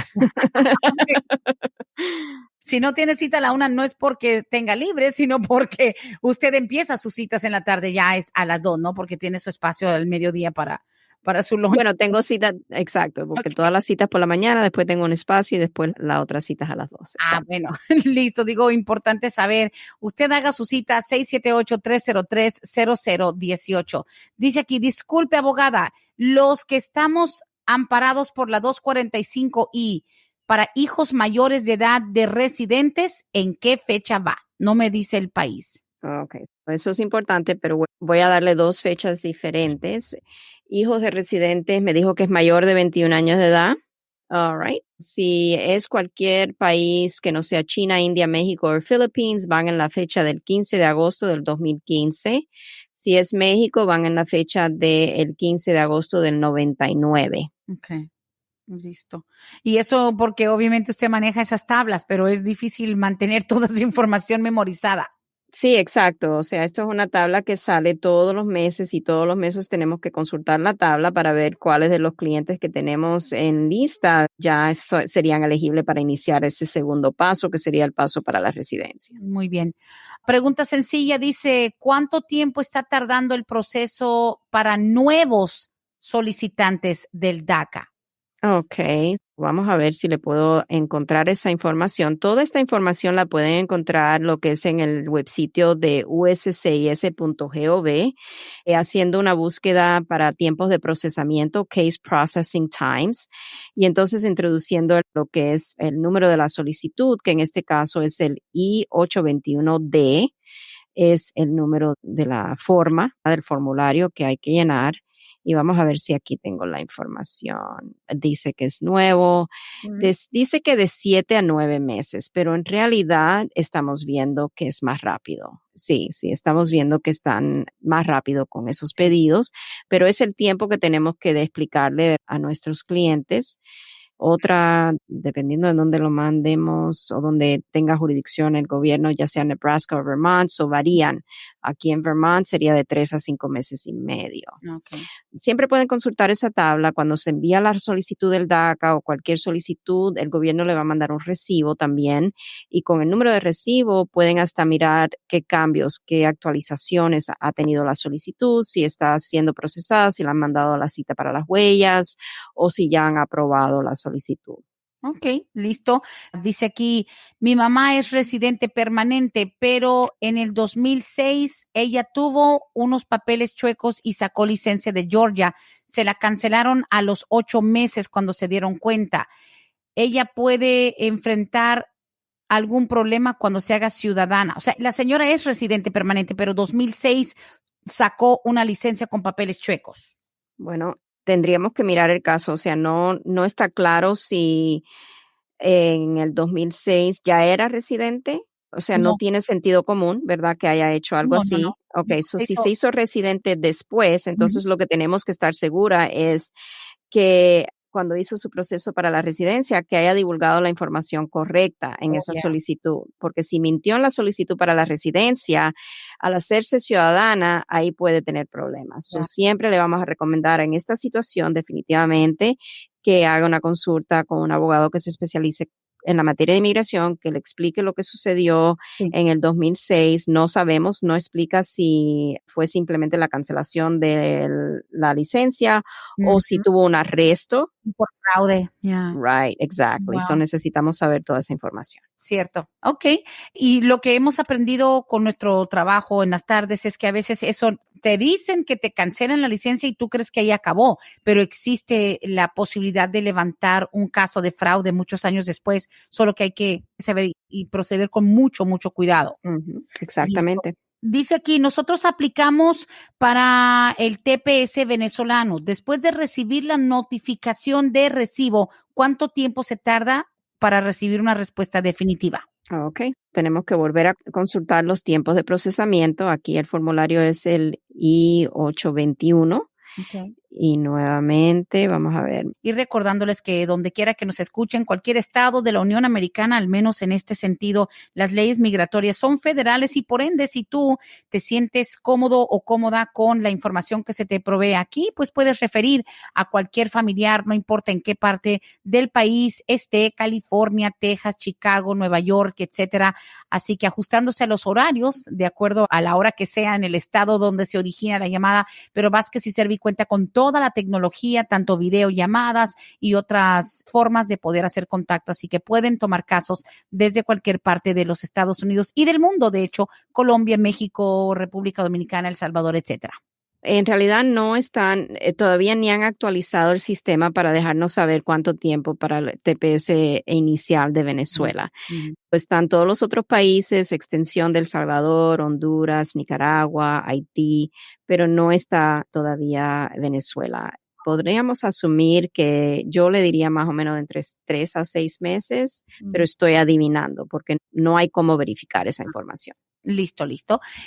Si no tiene cita a la 1, no es porque tenga libre, sino porque usted empieza sus citas en la tarde, ya es a las 2, ¿no? Porque tiene su espacio al mediodía para su lunch. Bueno, tengo cita, exacto, porque Ok. todas las citas por la mañana, después tengo un espacio y después la otra cita es a las 2. Ah, Exacto. bueno, listo. Digo, importante saber. Usted haga su cita 678-303-0018. Dice aquí, disculpe, abogada, los que estamos amparados por la 245I para hijos mayores de edad de residentes, ¿en qué fecha va? No me dice el país. Ok, eso es importante, pero voy a darle 2 fechas diferentes. Hijos de residentes, me dijo que es mayor de 21 años de edad. All right. Si es cualquier país que no sea China, India, México o Philippines, van en la fecha del 15 de agosto del 2015. Si es México, van en la fecha del 15 de agosto del 99. Ok, listo. Y eso porque obviamente usted maneja esas tablas, pero es difícil mantener toda esa información memorizada. Sí, exacto. O sea, esto es una tabla que sale todos los meses y todos los meses tenemos que consultar la tabla para ver cuáles de los clientes que tenemos en lista ya serían elegibles para iniciar ese segundo paso, que sería el paso para la residencia. Muy bien. Pregunta sencilla, dice, ¿cuánto tiempo está tardando el proceso para nuevos solicitantes del DACA? Ok, vamos a ver si le puedo encontrar esa información. Toda esta información la pueden encontrar lo que es en el websitio de uscis.gov, haciendo una búsqueda para tiempos de procesamiento, case processing times, y entonces introduciendo lo que es el número de la solicitud, que en este caso es el I-821D, es el número de la forma del formulario que hay que llenar. Y vamos a ver si aquí tengo la información. Dice que es nuevo. Dice que de 7 a 9 meses, pero en realidad estamos viendo que es más rápido. Sí, estamos viendo que están más rápido con esos pedidos, pero es el tiempo que tenemos que explicarle a nuestros clientes. Otra, dependiendo de dónde lo mandemos o donde tenga jurisdicción el gobierno, ya sea Nebraska o Vermont, o varían. Aquí en Vermont sería de 3 a 5 meses y medio. Okay. Siempre pueden consultar esa tabla. Cuando se envía la solicitud del DACA o cualquier solicitud, el gobierno le va a mandar un recibo también. Y con el número de recibo pueden hasta mirar qué cambios, qué actualizaciones ha tenido la solicitud, si está siendo procesada, si le han mandado la cita para las huellas o si ya han aprobado la solicitud. Ok, listo. Dice aquí, mi mamá es residente permanente, pero en el 2006 ella tuvo unos papeles chuecos y sacó licencia de Georgia. Se la cancelaron a los 8 meses cuando se dieron cuenta. Ella puede enfrentar algún problema cuando se haga ciudadana. O sea, la señora es residente permanente, pero 2006 sacó una licencia con papeles chuecos. Bueno, tendríamos que mirar el caso. O sea, no está claro si en el 2006 ya era residente. O sea, no No, tiene sentido común, ¿verdad? Que haya hecho algo no, no, así. no. Ok, No, so si se hizo residente después, Ujú. entonces lo que tenemos que estar segura es que cuando hizo su proceso para la residencia, que haya divulgado la información correcta en Oh, esa yeah. solicitud, porque si mintió en la solicitud para la residencia, al hacerse ciudadana, ahí puede tener problemas. So, Yeah. siempre le vamos a recomendar en esta situación definitivamente que haga una consulta con un abogado que se especialice en la materia de inmigración, que le explique lo que sucedió Sí. en el 2006. No sabemos, no explica si fue simplemente la cancelación de la licencia o si Ujú. tuvo un arresto. Por fraude. Yeah. Right, exactly. So Wow. necesitamos saber toda esa información. Cierto. Ok. Y lo que hemos aprendido con nuestro trabajo en las tardes es que a veces eso te dicen que te cancelan la licencia y tú crees que ahí acabó, pero existe la posibilidad de levantar un caso de fraude muchos años después, solo que hay que saber y proceder con mucho, mucho cuidado. Exactamente. Listo. Dice aquí, nosotros aplicamos para el TPS venezolano. Después de recibir la notificación de recibo, ¿cuánto tiempo se tarda para recibir una respuesta definitiva? Ok, tenemos que volver a consultar los tiempos de procesamiento. Aquí el formulario es el I-821 Okay. y nuevamente vamos a ver. Y recordándoles que donde quiera que nos escuchen, cualquier estado de la Unión Americana, al menos en este sentido, las leyes migratorias son federales y por ende, si tú te sientes cómodo o cómoda con la información que se te provee aquí, pues puedes referir a cualquier familiar, no importa en qué parte del país esté, California, Texas, Chicago, Nueva York, etcétera. Así que ajustándose a los horarios, de acuerdo a la hora que sea en el estado donde se origina la llamada, pero Vázquez y Servi cuenta con toda la tecnología, tanto videollamadas y otras formas de poder hacer contacto. Así que pueden tomar casos desde cualquier parte de los Estados Unidos y del mundo, de hecho, Colombia, México, República Dominicana, El Salvador, etcétera. En realidad no están, todavía ni han actualizado el sistema para dejarnos saber cuánto tiempo para el TPS inicial de Venezuela. Mm-hmm. Pues están todos los otros países, extensión de El Salvador, Honduras, Nicaragua, Haití, pero no está todavía Venezuela. Podríamos asumir que yo le diría más o menos entre 3 a 6 meses, pero estoy adivinando porque no hay cómo verificar esa información. Listo.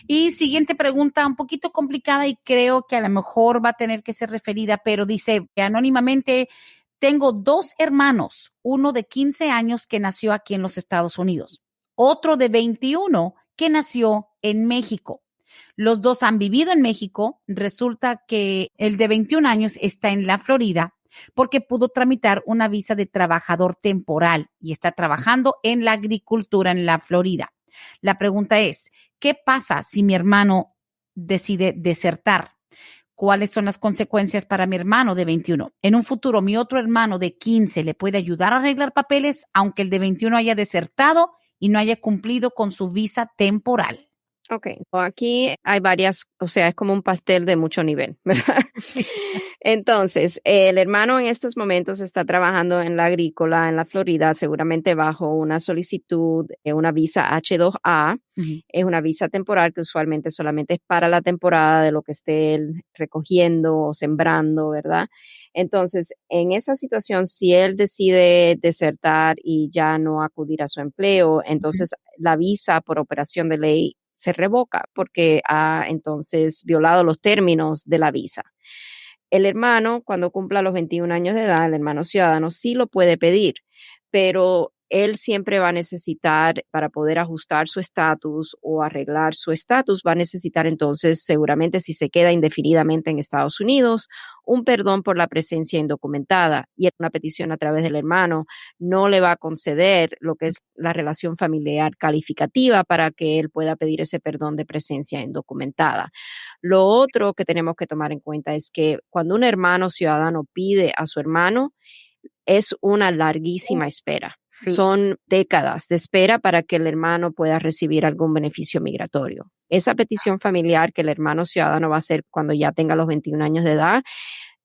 Y siguiente pregunta, un poquito complicada y creo que a lo mejor va a tener que ser referida, pero dice anónimamente, tengo 2 hermanos, uno de 15 años que nació aquí en los Estados Unidos, otro de 21 que nació en México. Los 2 han vivido en México. Resulta que el de 21 años está en la Florida porque pudo tramitar una visa de trabajador temporal y está trabajando en la agricultura en la Florida. La pregunta es, ¿qué pasa si mi hermano decide desertar? ¿Cuáles son las consecuencias para mi hermano de 21? En un futuro, mi otro hermano de 15 le puede ayudar a arreglar papeles, aunque el de 21 haya desertado y no haya cumplido con su visa temporal. Ok, aquí hay varias, o sea, es como un pastel de mucho nivel, ¿verdad? Sí. Entonces, el hermano en estos momentos está trabajando en la agrícola en la Florida, seguramente bajo una solicitud, una visa H2A. Uh-huh. Es una visa temporal que usualmente solamente es para la temporada de lo que esté él recogiendo o sembrando, ¿verdad? Entonces, en esa situación, si él decide desertar y ya no acudir a su empleo, entonces la visa por operación de ley se revoca porque ha entonces violado los términos de la visa. El hermano, cuando cumpla los 21 años de edad, el hermano ciudadano sí lo puede pedir, pero él siempre va a necesitar, para poder ajustar su estatus o arreglar su estatus, va a necesitar entonces, seguramente si se queda indefinidamente en Estados Unidos, un perdón por la presencia indocumentada, y una petición a través del hermano no le va a conceder lo que es la relación familiar calificativa para que él pueda pedir ese perdón de presencia indocumentada. Lo otro que tenemos que tomar en cuenta es que cuando un hermano ciudadano pide a su hermano, es una larguísima espera. Sí. Son décadas de espera para que el hermano pueda recibir algún beneficio migratorio. Esa petición familiar que el hermano ciudadano va a hacer cuando ya tenga los 21 años de edad,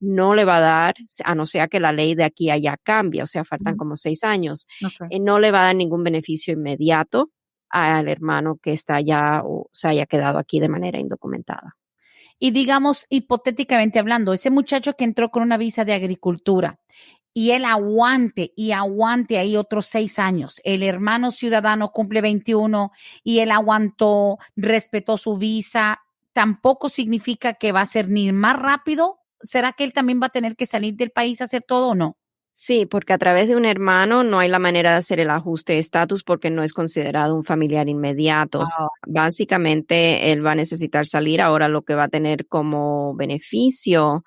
no le va a dar, a no ser que la ley de aquí allá cambie, o sea, faltan como 6 años, Okay. no le va a dar ningún beneficio inmediato al hermano que está allá o se haya quedado aquí de manera indocumentada. Y digamos, hipotéticamente hablando, ese muchacho que entró con una visa de agricultura y él aguante ahí otros 6 años, el hermano ciudadano cumple 21 y él aguantó, respetó su visa, tampoco significa que va a ser ni más rápido. ¿Será que él también va a tener que salir del país a hacer todo o no? Sí, porque a través de un hermano no hay la manera de hacer el ajuste de estatus porque no es considerado un familiar inmediato. Wow. Básicamente, él va a necesitar salir. Ahora lo que va a tener como beneficio,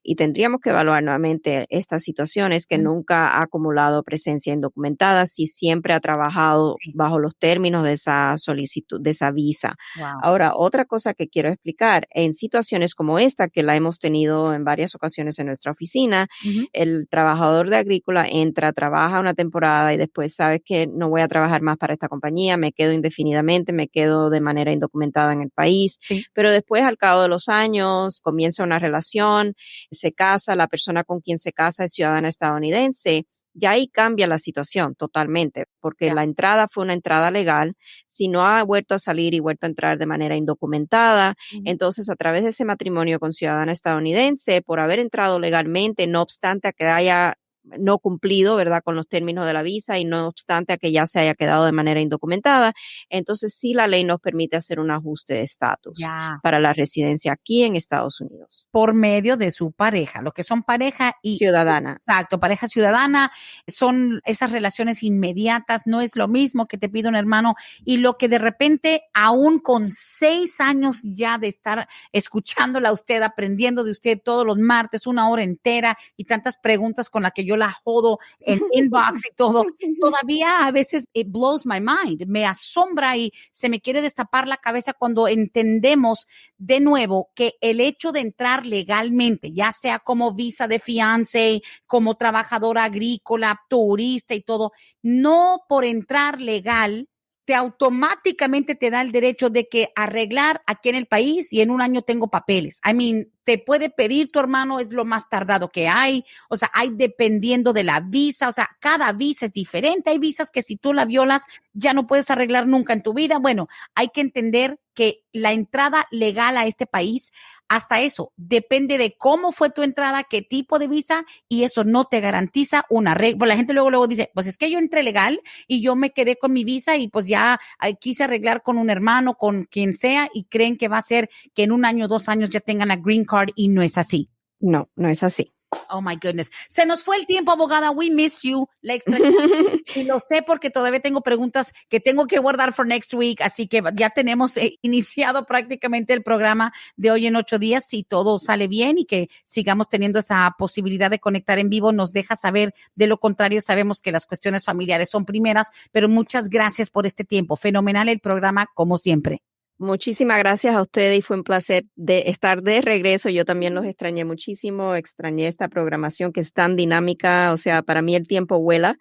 y tendríamos que evaluar nuevamente estas situaciones, que nunca ha acumulado presencia indocumentada, si siempre ha trabajado bajo los términos de esa solicitud, de esa visa. Wow. Ahora, otra cosa que quiero explicar, en situaciones como esta, que la hemos tenido en varias ocasiones en nuestra oficina, el trabajador de agrícola entra, trabaja una temporada y después sabe que no voy a trabajar más para esta compañía, me quedo indefinidamente, me quedo de manera indocumentada en el país, pero después al cabo de los años comienza una relación, se casa, la persona con quien se casa es ciudadana estadounidense, ya ahí cambia la situación totalmente, porque la entrada fue una entrada legal. Si no ha vuelto a salir y vuelto a entrar de manera indocumentada, entonces a través de ese matrimonio con ciudadana estadounidense, por haber entrado legalmente, no obstante a que haya no cumplido, ¿verdad?, con los términos de la visa y no obstante a que ya se haya quedado de manera indocumentada, entonces sí la ley nos permite hacer un ajuste de estatus para la residencia aquí en Estados Unidos. Por medio de su pareja, lo que son pareja y ciudadana. Exacto, pareja ciudadana, son esas relaciones inmediatas, no es lo mismo que te pide un hermano y lo que de repente, aún con 6 años ya de estar escuchándola a usted, aprendiendo de usted todos los martes, 1 hora entera y tantas preguntas con las que yo la jodo en inbox y todo, todavía a veces it blows my mind, me asombra y se me quiere destapar la cabeza cuando entendemos de nuevo que el hecho de entrar legalmente, ya sea como visa de fiancé, como trabajadora agrícola, turista y todo, no por entrar legal te automáticamente te da el derecho de que arreglar aquí en el país y en 1 año tengo papeles. I mean, te puede pedir tu hermano, es lo más tardado que hay. O sea, hay dependiendo de la visa. O sea, cada visa es diferente. Hay visas que si tú la violas ya no puedes arreglar nunca en tu vida. Bueno, hay que entender que la entrada legal a este país, hasta eso, depende de cómo fue tu entrada, qué tipo de visa, y eso no te garantiza una arreglo. La gente luego dice, pues es que yo entré legal y yo me quedé con mi visa y pues ya quise arreglar con un hermano, con quien sea, y creen que va a ser que en 1 año, 2 años ya tengan la green card y no es así. No, no es así. Oh my goodness. Se nos fue el tiempo, abogada. We miss you. La extrañamos. Y lo sé porque todavía tengo preguntas que tengo que guardar for next week. Así que ya tenemos iniciado prácticamente el programa de hoy en 8 días. Si todo sale bien y que sigamos teniendo esa posibilidad de conectar en vivo, nos deja saber. De lo contrario, sabemos que las cuestiones familiares son primeras, pero muchas gracias por este tiempo. Fenomenal el programa, como siempre. Muchísimas gracias a ustedes y fue un placer de estar de regreso. Yo también los extrañé muchísimo, extrañé esta programación que es tan dinámica, o sea, para mí el tiempo vuela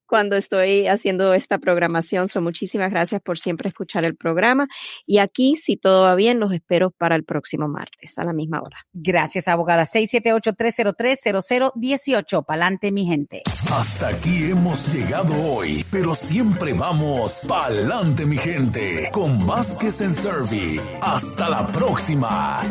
cuando estoy haciendo esta programación. Muchísimas gracias por siempre escuchar el programa y aquí, si todo va bien, los espero para el próximo martes a la misma hora. Gracias, abogada. 678-303-0018. Pa'lante, mi gente. Hasta aquí hemos llegado hoy, pero siempre vamos pa'lante, mi gente, con Vázquez en Servi. Hasta la próxima.